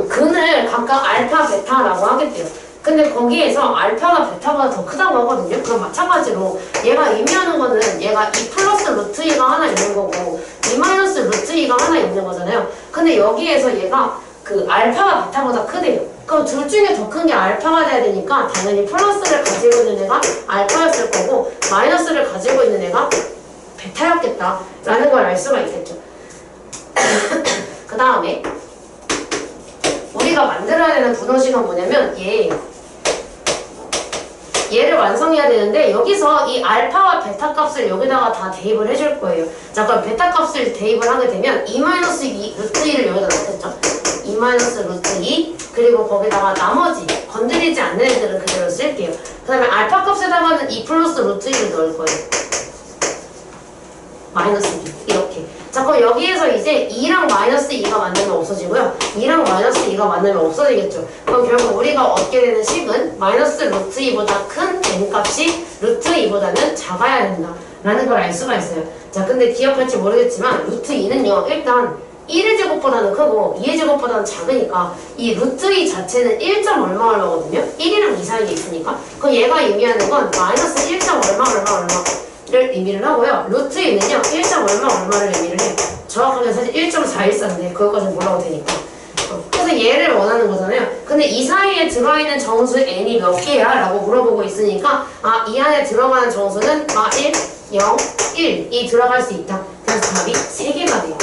근을 각각 알파, 베타라고 하겠대요. 근데 거기에서 알파가 베타보다 더 크다고 하거든요. 그럼 마찬가지로 얘가 의미하는 거는 얘가 2 플러스 루트 2가 하나 있는 거고 2 마이너스 루트 2가 하나 있는 거잖아요. 근데 여기에서 얘가 그 알파가 베타보다 크대요. 그럼 둘 중에 더 큰 게 알파가 돼야 되니까 당연히 플러스를 가지고 있는 애가 알파였을 거고 마이너스를 가지고 있는 애가 베타였겠다라는 걸 알 수가 있겠죠. 그 다음에 우리가 만들어야 되는 분호식은 뭐냐면 얘를 완성해야 되는데 여기서 이 알파와 베타 값을 여기다가 다 대입을 해줄 거예요. 자 그럼 베타 값을 대입을 하게 되면 2-2 루트 2를 여기다 넣겠죠. 2-루트 2 그리고 거기다가 나머지 건드리지 않는 애들은 그대로 쓸게요. 그 다음에 알파 값에다가는 2 플러스 루트 2를 넣을 거예요. 마이너스 2 이렇게. 자 그럼 여기에서 이제 2랑 마이너스 2가 만나면 없어지고요. 2랑 마이너스 2가 만나면 없어지겠죠. 그럼 결국 우리가 얻게 되는 식은 마이너스 루트 2보다 큰 n값이 루트 2보다는 작아야 된다 라는 걸 알 수가 있어요. 자 근데 기억할지 모르겠지만 루트 2는요 일단 1의 제곱보다는 크고 2의 제곱보다는 작으니까 이 루트 2 자체는 1. 얼마 얼마거든요. 1이랑 2 사이에 있으니까 그럼 얘가 의미하는 건 마이너스 1. 얼마를 의미를 하고요. 루트 2는요 1. 얼마를 의미를 해요. 정확하게 사실 1.414인데 그것까지는 몰라도 되니까 그래서 얘를 원하는 거잖아요. 근데 이 사이에 들어있는 정수 n이 몇 개야? 라고 물어보고 있으니까 이 안에 들어가는 정수는 1, 0, 1이 들어갈 수 있다. 그래서 답이 3개가 돼요.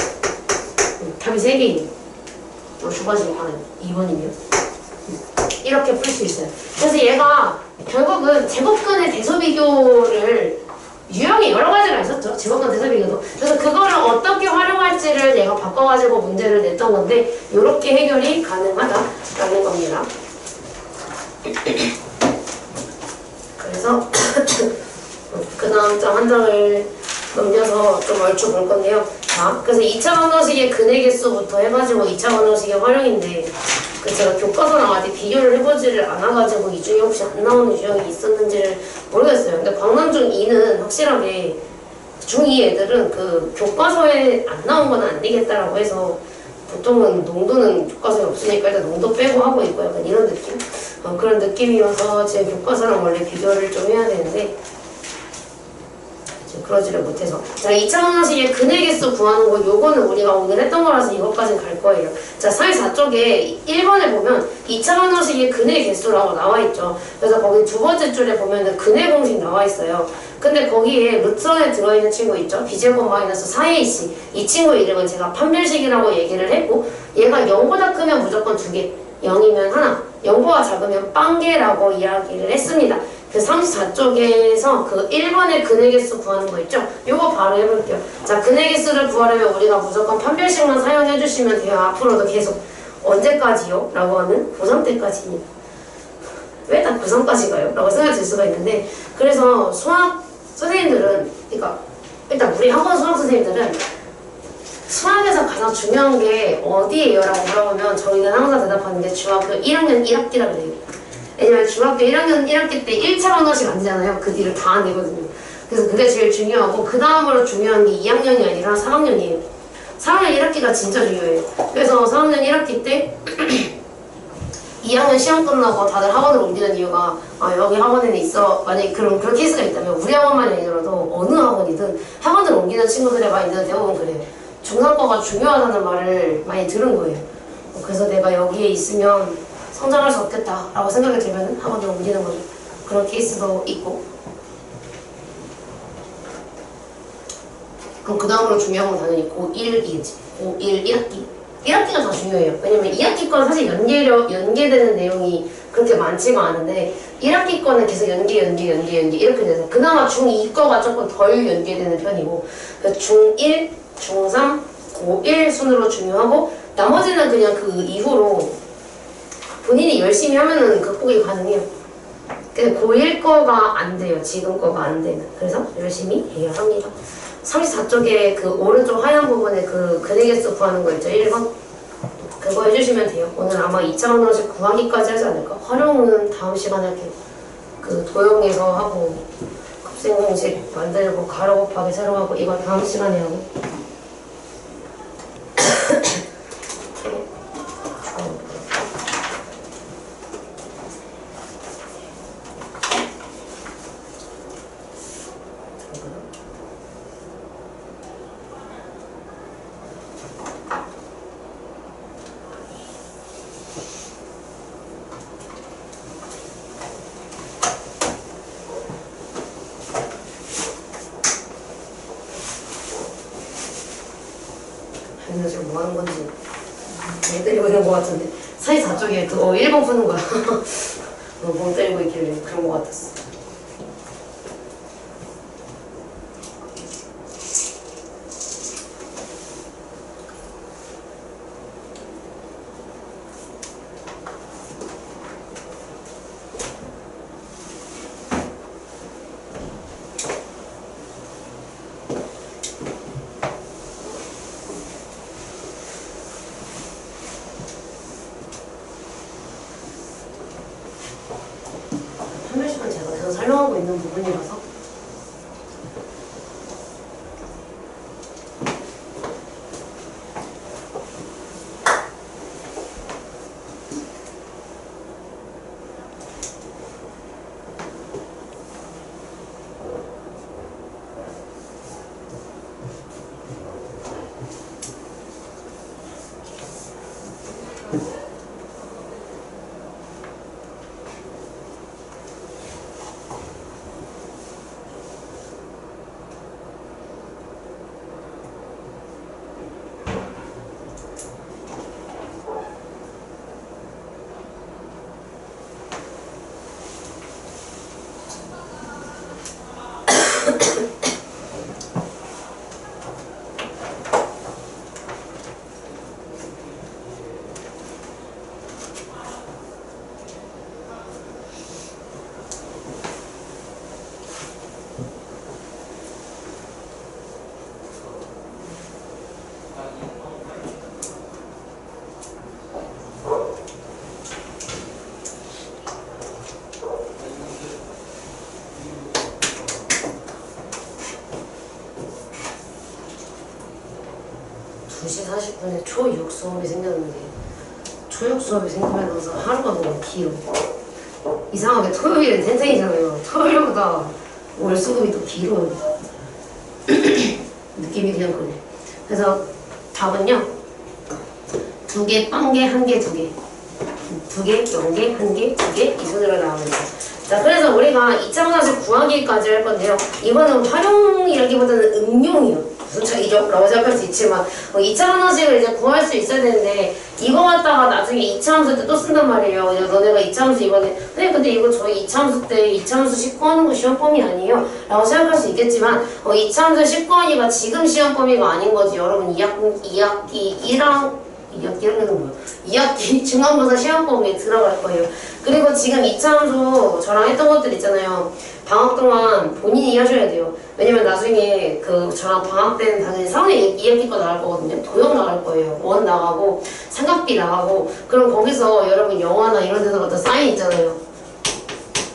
답이 3개예요. 주가지고 하는 2번이면 이렇게 풀 수 있어요. 그래서 얘가 결국은 제곱근의 대소비교를 유형이 여러 가지가 있었죠. 제곱근 대소비교도. 그래서 그거를 어떻게 활용할지를 얘가 바꿔가지고 문제를 냈던 건데 이렇게 해결이 가능하다라는 겁니다. 그래서 그 다음 장 한 장을 넘겨서 좀 얼추 볼 건데요. 자, 그래서 2차 방정식의 근의 개수부터 해가지고 2차 방정식의 활용인데 제가 교과서랑 아직 비교를 해보지를 않아가지고 이 중에 혹시 안 나오는 유형이 있었는지를 모르겠어요. 근데 광남중 2는 확실하게 중2 애들은 그 교과서에 안 나온 건 안 되겠다라고 해서 보통은 농도는 교과서에 없으니까 일단 농도 빼고 하고 있고 약간 이런 느낌? 그런 느낌이어서 제 교과서랑 원래 비교를 좀 해야 되는데 그러지를 못해서. 자, 2차 방정식의 근의 개수 구하는 거 요거는 우리가 오늘 했던 거라서 이것까지는 갈 거예요. 자, 44쪽에 1번에 보면 2차 방정식의 근의 개수라고 나와 있죠. 그래서 거기 두 번째 줄에 보면은 근의 공식 나와 있어요. 근데 거기에 루트 안에 들어있는 친구 있죠? b제곱 마이너스 4ac 이 친구 이름은 제가 판별식이라고 얘기를 했고 얘가 0보다 크면 무조건 2개 0이면 하나 0보다 작으면 빵개라고 이야기를 했습니다. 그 34쪽에서 그 1번의 근의 개수 구하는 거 있죠? 요거 바로 해볼게요. 자, 근의 개수를 구하려면 우리가 무조건 판별식만 사용해 주시면 돼요. 앞으로도 계속. 언제까지요? 라고 하면 고3 때까지입니다. 왜 딱 고3까지 가요? 라고 생각이 들 수가 있는데 그래서 수학 선생님들은 그러니까 일단 우리 학원 수학 선생님들은 수학에서 가장 중요한 게 어디예요? 라고 물어보면 저희는 항상 대답하는 게 중학교 1학년 1학기라 그래요. 왜냐면 중학교 1학년 1학기 때 1차 방정식 안 되잖아요. 그 뒤를 다 안 되거든요. 그래서 그게 제일 중요하고 그 다음으로 중요한 게 2학년이 아니라 3학년이에요. 3학년 1학기가 진짜 중요해요. 그래서 3학년 1학기 때 2학년 시험 끝나고 다들 학원을 옮기는 이유가 여기 학원에는 있어. 만약에 그런 케이스가 있다면 우리 학원만이 아니더라도 어느 학원이든 학원을 옮기는 친구들의 많이 있는데 대부분 그래요. 중상과가 중요하다는 말을 많이 들은 거예요. 그래서 내가 여기에 있으면 성장할 수 없겠다라고 생각이 들면 학원을 옮기는 거죠. 그런 케이스도 있고. 그럼 그 다음으로 중요한 건 당연히 고1이겠지. 고1 1학기. 1학기가 더 중요해요. 왜냐면 2학기 건 사실 연계되는 내용이 그렇게 많지가 않은데 1학기 거는 계속 연계 이렇게 돼서 그나마 중2 거가 조금 덜 연계되는 편이고 중1, 중3, 고1 순으로 중요하고 나머지는 그냥 그 이후로 본인이 열심히 하면은 극복이 가능해요. 근데 고1 거가 안 돼요. 지금 거가 안 되면. 그래서 열심히 해야 합니다. 34쪽에 그 오른쪽 하얀 부분에 그 근의 개수 구하는 거 있죠. 1번. 그거 해주시면 돼요. 오늘 아마 2차원 원식 구하기까지 하지 않을까? 활용은 다음 시간에 할게요. 그 도형에서 하고 곱셈 공식 만들고 가로 곱하기 세로 하고 이거 다음 시간에 하고 지금 뭐 하는 건지 멍 때리고 있는 것 같은데 44쪽에 그 1번 푸는 거야. 멍 때리고 있길래 그런 것 같았어. 설명하고 있는 부분이라서 초6 수업이 생겼는데 초6 수업이 생기면서 하루가 너무 길어. 이상하게 토요일은 생생이잖아요. 토요일보다 월 수업이 더 길어요. 느낌이 그냥 그래. 그래서 답은요 2개, 1개, 1개, 2개 2개, 0개, 1개, 2개 이 순으로 나옵니다. 자, 그래서 우리가 2차 원칙 구하기까지 할 건데요. 이거는 활용이라기보다는 응용이요. 무슨 차이죠? 라고 생각할 수 있지만 2차 원칙을 이제 구할 수 있어야 되는데 이거 갖다가 나중에 2차 함수 때 또 쓴단 말이에요. 그냥 너네가 2차 함수 이번에 근데 이거 저희 2차 함수 때 2차 함수 식구하는 거 시험 범위 아니에요? 라고 생각할 수 있겠지만 2차 함수 식구하기가 지금 시험 범위가 아닌 거지. 여러분 2학기 1학기는 뭐야? 2학기 중간고사 시험 범위에 들어갈 거예요. 그리고 지금 2차 함수 저랑 했던 것들 있잖아요. 방학 동안 본인이 하셔야 돼요. 왜냐면 나중에 그 저랑 방학 때는 당연히 3학년 2학기 거 나갈 거거든요. 도형 나갈 거예요. 원 나가고 삼각비 나가고 그럼 거기서 여러분 영화나 이런 데서 갖다 사인 있잖아요.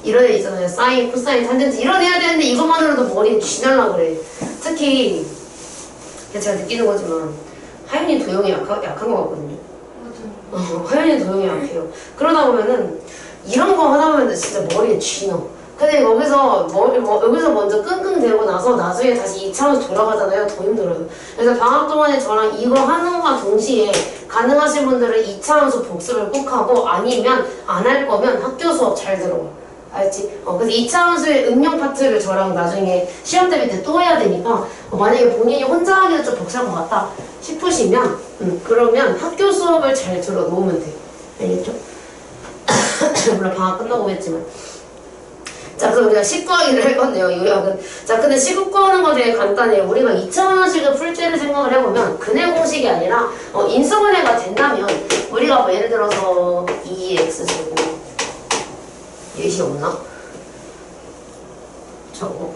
이런 애 있잖아요. 사인, 코사인, 탄젠트 이런 애 해야 되는데 이것만으로도 머리에 쥐날라 그래. 특히 제가 느끼는 거지만 하윤이 도형이 약한 것 같거든요. 하윤이 도형이 약해요. 그러다 보면은 이런 거 하다 보면 진짜 머리에 쥐너. 근데 여기서 여기서 먼저 끙끙대고 나서 나중에 다시 2차로 돌아가잖아요. 더 힘들어요. 그래서 방학 동안에 저랑 이거 하는 것과 동시에 가능하신 분들은 2차 함수 복습을 꼭 하고 아니면 안 할 거면 학교 수업 잘 들어요. 알지? 그래서 2차원수의 응용 파트를 저랑 나중에 시험 대비 때 또 해야 되니까 만약에 본인이 혼자 하기도 좀 벅찰 것 같다 싶으시면 그러면 학교 수업을 잘 들어놓으면 돼. 알겠죠? 물론 방학 끝나고 오겠지만. 자, 그럼 우리가 19하기를 할 건데요, 요약은. 자, 근데 19 구하는 거 되게 간단해요. 우리가 2차원식을 풀 때를 생각을 해보면 근해 공식이 아니라 인수분해가 된다면 우리가 뭐 예를 들어서 2x제곱 예시 없나? 저거.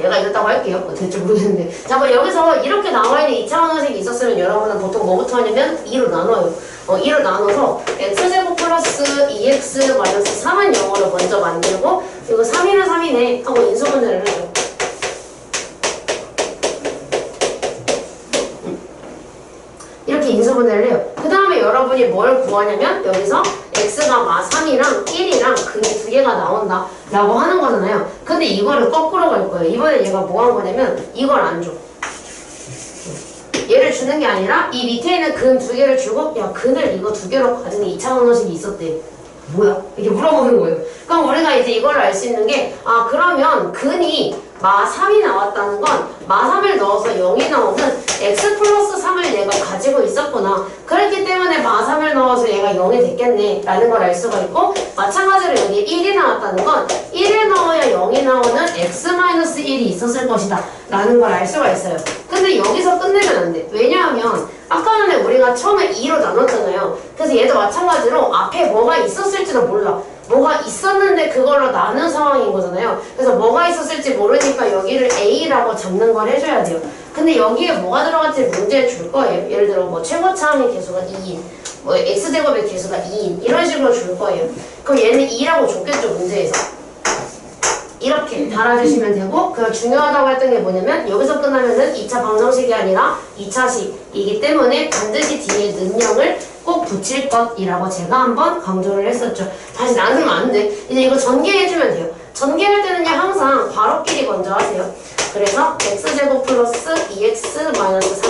얘가 이랬다고 할게요. 될지 모르겠는데. 자, 그럼 여기서 이렇게 나와있는 2차원식이 있었으면 여러분은 보통 뭐부터 하냐면 2로 나눠요. 2로 나눠서 x제곱 플러스 2x 마이너스 3은 0으로 먼저 만들고 이거 3이는 3이네 하고 인수분해를 해요. 이렇게 인수분해를 해요. 그 다음에 여러분이 뭘 구하냐면 여기서 x가 마 3이랑 1이랑 근이 두 개가 나온다 라고 하는 거잖아요. 근데 이거를 거꾸로 갈 거예요. 이번에 얘가 뭐 한 거냐면 이걸 안 줘. 얘를 주는 게 아니라 이 밑에 있는 근 두 개를 주고 야 근을 이거 두 개로 가진 2차원식이 있었대. 뭐야? 이렇게 물어보는 거예요. 그럼 우리가 이제 이걸 알 수 있는 게 그러면 근이 마 3이 나왔다는 건 마 3을 넣어서 0이 나오는 x 플러스 3을 얘가 가지고 있었구나. 그렇기 때문에 마 3을 넣어서 얘가 0이 됐겠네 라는 걸 알 수가 있고 마찬가지로 여기 1이 나왔다는 건 1을 넣어야 0이 나오는 x-1이 있었을 것이다 라는 걸 알 수가 있어요. 근데 여기서 끝내면 안 돼. 왜냐하면 아까 전에 우리가 처음에 2로 나눴잖아요. 그래서 얘도 마찬가지로 앞에 뭐가 있었을지도 몰라. 뭐가 있었는데 그걸로 나눈 상황인 거잖아요. 그래서 뭐가 있었을지 모르니까 여기를 A라고 잡는 걸 해줘야 돼요. 근데 여기에 뭐가 들어갈지 문제 줄 거예요. 예를 들어 뭐 최고차항의 개수가 2인, 뭐 x제곱의 개수가 2인 이런 식으로 줄 거예요. 그럼 얘는 2라고 줬겠죠 문제에서. 이렇게 달아주시면 되고 그 중요하다고 했던 게 뭐냐면 여기서 끝나면은 2차 방정식이 아니라 2차식이기 때문에 반드시 뒤에 능력을 꼭 붙일 것이라고 제가 한번 강조를 했었죠. 다시 나누면 안 돼. 이제 이거 전개해주면 돼요. 전개할 때는요 항상 괄호끼리 먼저 하세요. 그래서 x제곱 플러스 2x 마이너스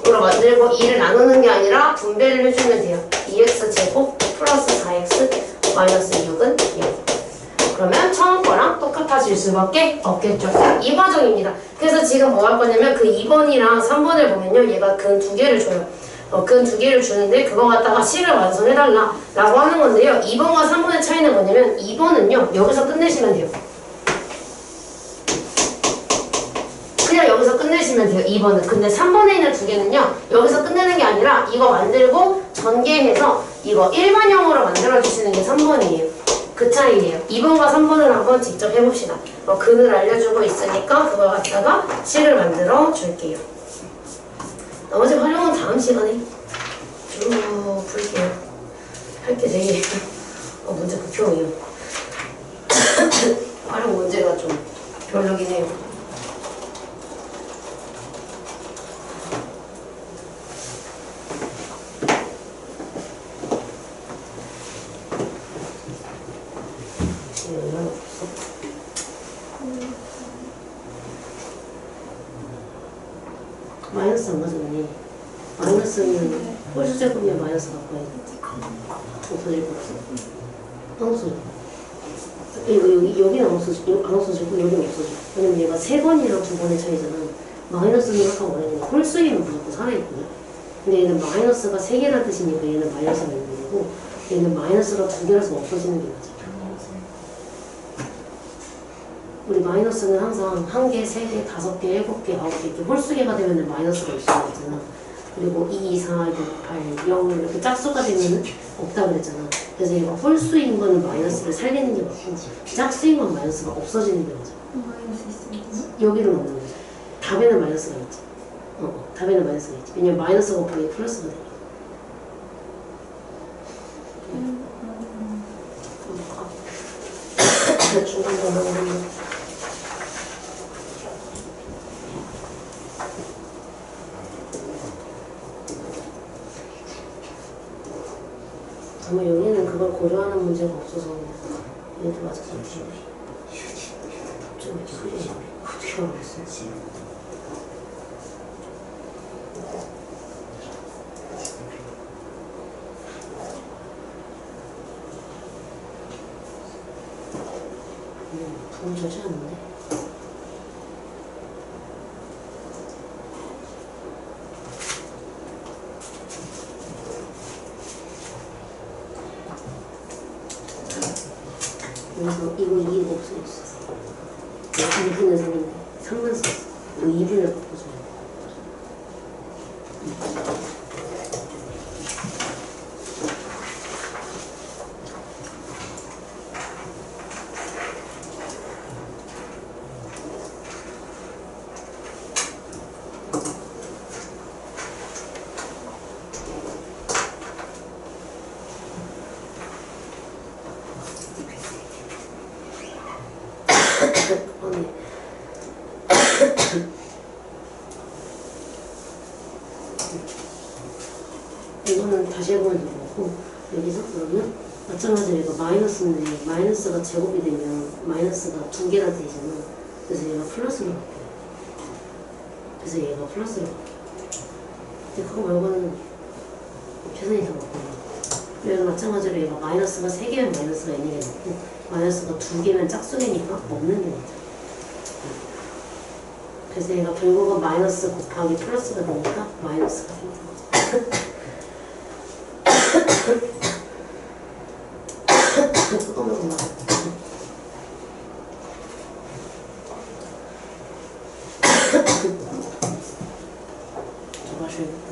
3으로 만들고 2를 나누는 게 아니라 분배를 해주면 돼요. 2x제곱 플러스 4x 마이너스 6은 0. 그러면 처음 거랑 똑같아질 수밖에 없겠죠. 이 과정입니다. 그래서 지금 뭐 할 거냐면 그 2번이랑 3번을 보면요. 얘가 근 두 개를 줘요. 근 두 개를 주는데 그거 갖다가 식을 완성해달라 라고 하는 건데요. 2번과 3번의 차이는 뭐냐면 2번은요. 여기서 끝내시면 돼요. 그냥 여기서 끝내시면 돼요. 2번은. 근데 3번에 있는 두 개는요. 여기서 끝내는 게 아니라 이거 만들고 전개해서 이거 일반형으로 만들어주시는 게 3번이에요. 그 차이예요. 2번과 3번을 한번 직접 해봅시다. 근을 알려주고 있으니까 그걸 갖다가 식을 만들어 줄게요. 나머지 활용은 다음 시간에 쭉 풀게요. 할 게 되게 문제 극혐이에요. 활용 문제가 좀 별로긴 해요. 마이너스 안 가져가네. 마이너스는 홀수제곱이면 마이너스 갖고 와야 돼. 없어질 거 없어. 안 없어져. 여기는 안 없어지고 여기는 없어져. 왜냐면 얘가 3번이랑 2번의 차이잖아. 마이너스는 아까 말했는데 홀수이면 무조건 살아있거든. 근데 얘는 마이너스가 3개라는 뜻이니까 얘는 마이너스가 있는 거고 얘는 마이너스가 2개라서 없어지는 게 맞아. 우리 마이너스는 항상 1개, 3개, 5개, 7개, 9개 이렇게 홀수개가 되면 마이너스가 있어야 되잖아. 그리고 2, 4, 6, 8, 0 이렇게 짝수가 되면 없다 그랬잖아. 그래서 얘가 홀수인 거는 마이너스를 살리는 게 맞고 짝수인 건 마이너스가 없어지는 게 맞아. 마이너스 있으니까? 여기는 없는 거지. 답에는 마이너스가 있지. 답에는 마이너스가 있지. 왜냐면 마이너스 곱하기 플러스가 되니까. 중간 번호는 아마 여기는 그걸 고려하는 문제가 없어서 얘도 맞아서 좀 소리 어떻게 알았어? 그래서 이거 2가 없어졌어. 2분의 3인데 3만 썼어. 이거 2분을 바꿔줘야 돼. 이거는 다시 해보면 될 거고, 여기서 그러면 마찬가지로 얘가 마이너스인데 마이너스가 제곱이 되면 마이너스가 두 개나 되잖아. 그래서 얘가 플러스로 바뀌어. 그래서 얘가 플러스로 바뀌어. 근데 그거 말고는 계산이 더 바뀌어. 그래서 마찬가지로 얘가 마이너스가 3개면 마이너스가 있는 게 맞고 마이너스가 2개면 짝수개니까 없는 게 맞아. 그래서 얘가 결국은 마이너스 곱하기 플러스가 되니까 마이너스가 생긴 거죠. 조금만 더 저 마셔야겠다.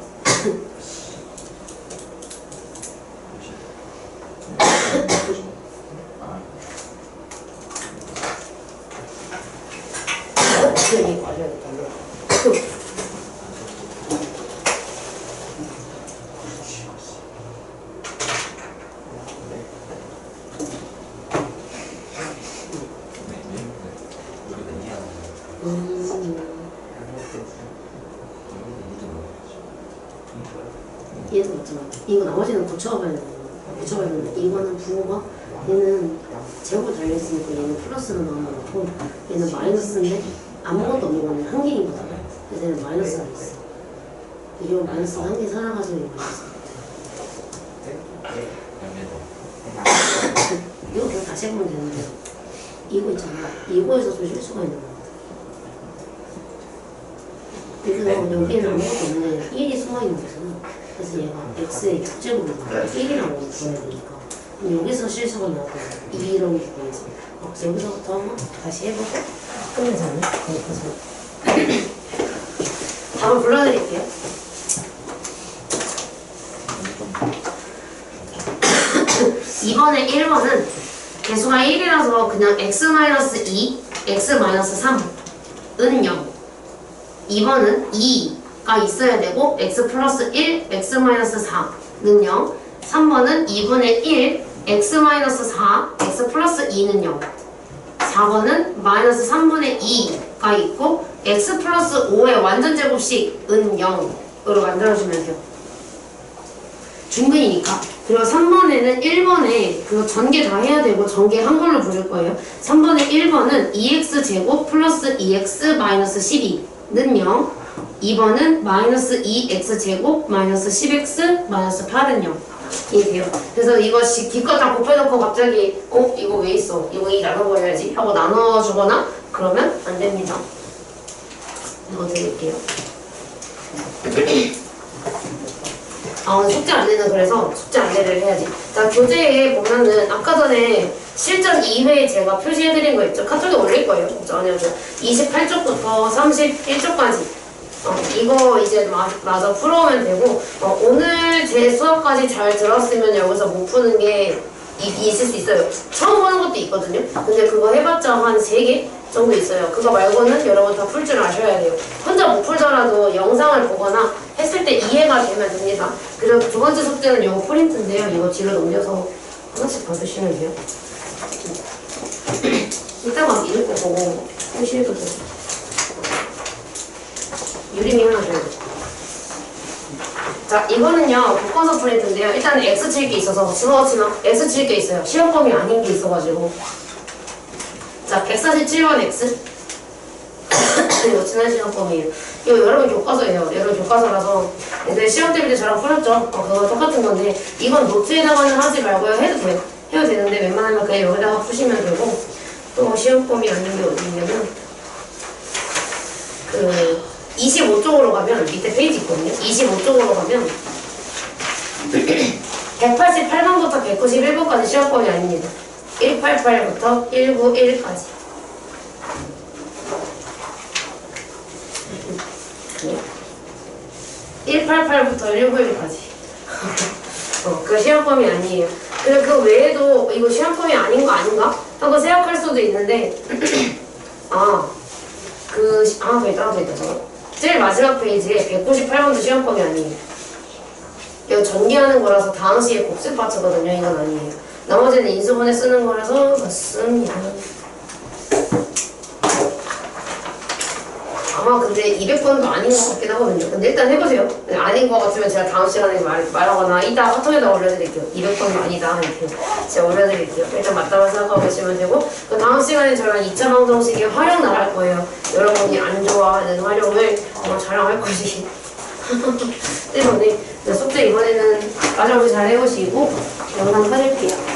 여기 마셔야겠다. 얘도 맞잖아. 이거 나머지는 고쳐봐야 돼. 고쳐봐야 되는데 이거는 부호가 얘는 제곱을 달려있으니까 얘는 플러스로 나오는 거고 얘는 마이너스인데 아무것도 없는 거는 한 개이거든. 그래서 얘는 마이너스가 있어. 이거 마이너스가 한 개 살아가지고 이거 마이너스. 이거 그냥 다시 해보면 되는데 이거 있잖아. 이거에서 좀 실수가 있는 거야. 그래서 여기에는 아무것도 없는데 1이 숨어있는 거잖아. 그래서 얘가 x의 축제곱이니까 1이라고 구해야 되니까 여기서 실수가 나고 2라고 구해야지. 그래서 여기서부터 한번 다시 해보고 끝내자네. 거기까지. 답을 불러드릴게요. 이번에 1번은 개수가 1이라서 그냥 x-2, x-3은 0. 2번은 2가 있어야 되고 x 플러스 1, x-4는 0. 3번은 2분의 1, x-4, x 플러스 2는 0. 4번은 마이너스 3분의 2가 있고 x 플러스 5의 완전 제곱식은 0으로 만들어주면 돼요. 중근이니까. 그리고 3번에는 1번에 그거 전개 다 해야 되고 전개 한글로 부를 거예요. 3번에 1번은 2x 제곱 플러스 2x 마이너스 12는 0. 2번은 마이너스 2x 제곱 마이너스 10x 마이너스 8은 0이 돼요. 그래서 이거 기껏 다 곱해놓고 갑자기 이거 왜 있어? 이거 2 나눠버려야지 하고 나눠주거나 그러면 안 됩니다. 이거 드릴게요. 숙제 안내는 그래서 숙제 안내를 해야지. 자, 교재에 보면은 아까 전에 실전 2회 제가 표시해드린 거 있죠? 카톡에 올릴 거예요. 아니요, 28쪽부터 31쪽까지. 이거 이제 마저 풀어오면 되고, 오늘 제 수업까지 잘 들었으면 여기서 못 푸는 게 있을 수 있어요. 처음 보는 것도 있거든요. 근데 그거 해봤자 한 3개 정도 있어요. 그거 말고는 여러분 다 풀 줄 아셔야 돼요. 혼자 못 풀더라도 영상을 보거나 했을 때 이해가 되면 됩니다. 그리고 두 번째 숙제는 이거 프린트인데요. 이거 뒤로 넘겨서 하나씩 받으시면 돼요. 이따가 읽고 보고 표시해도 돼요. 유림이 하나 줘야 돼요. 자, 이거는요, 복권서 프린트인데요. 일단 X 칠 게 있어서, 지나치나? X 칠 게 있어요. 시험범위 아닌 게 있어가지고. 자, 147번 X. 이거 지난 시험범위에요. 이거 여러분 교과서예요. 여러분 교과서라서. 애들 시험 때문에 저랑 풀었죠? 그거 똑같은 건데, 이건 노트에다가는 하지 말고요. 해도 돼요. 해도 되는데, 웬만하면 그냥 여기다가 푸시면 되고, 또 시험범위 아닌 게 어디 있냐면, 25쪽으로 가면 밑에 페이지 있거든요. 25쪽으로 가면 188번부터 191번까지 시험범위 아닙니다. 188부터 191까지. 188부터 191까지. 그 시험범위 아니에요. 근데 그 외에도 이거 시험범위 아닌 거 아닌가? 하고 생각할 수도 있는데 더 있다 저거. 제일 마지막 페이지에 198번도 시험범위 아니에요. 이거 전개하는 거라서 다음 시에 곱셈 파트거든요. 이건 아니에요. 나머지는 인수분해 쓰는 거라서 맞습니다. 아마 근데 200번도 아닌 것 같긴 하거든요. 근데 일단 해보세요. 아닌 것 같으면 제가 다음 시간에 말하거나 이따 카톡에다 올려드릴게요. 200번도 아니다 이렇게 제가 올려드릴게요. 일단 맞다고 생각하고 계시면 되고, 그 다음 시간에 저랑 2차 방정식의 활용 나갈 거예요. 여러분이 안 좋아하는 활용을 자랑할 것이 때문에 숙제 이번에는 마지막에 잘 해보시고 영상 켜줄게요.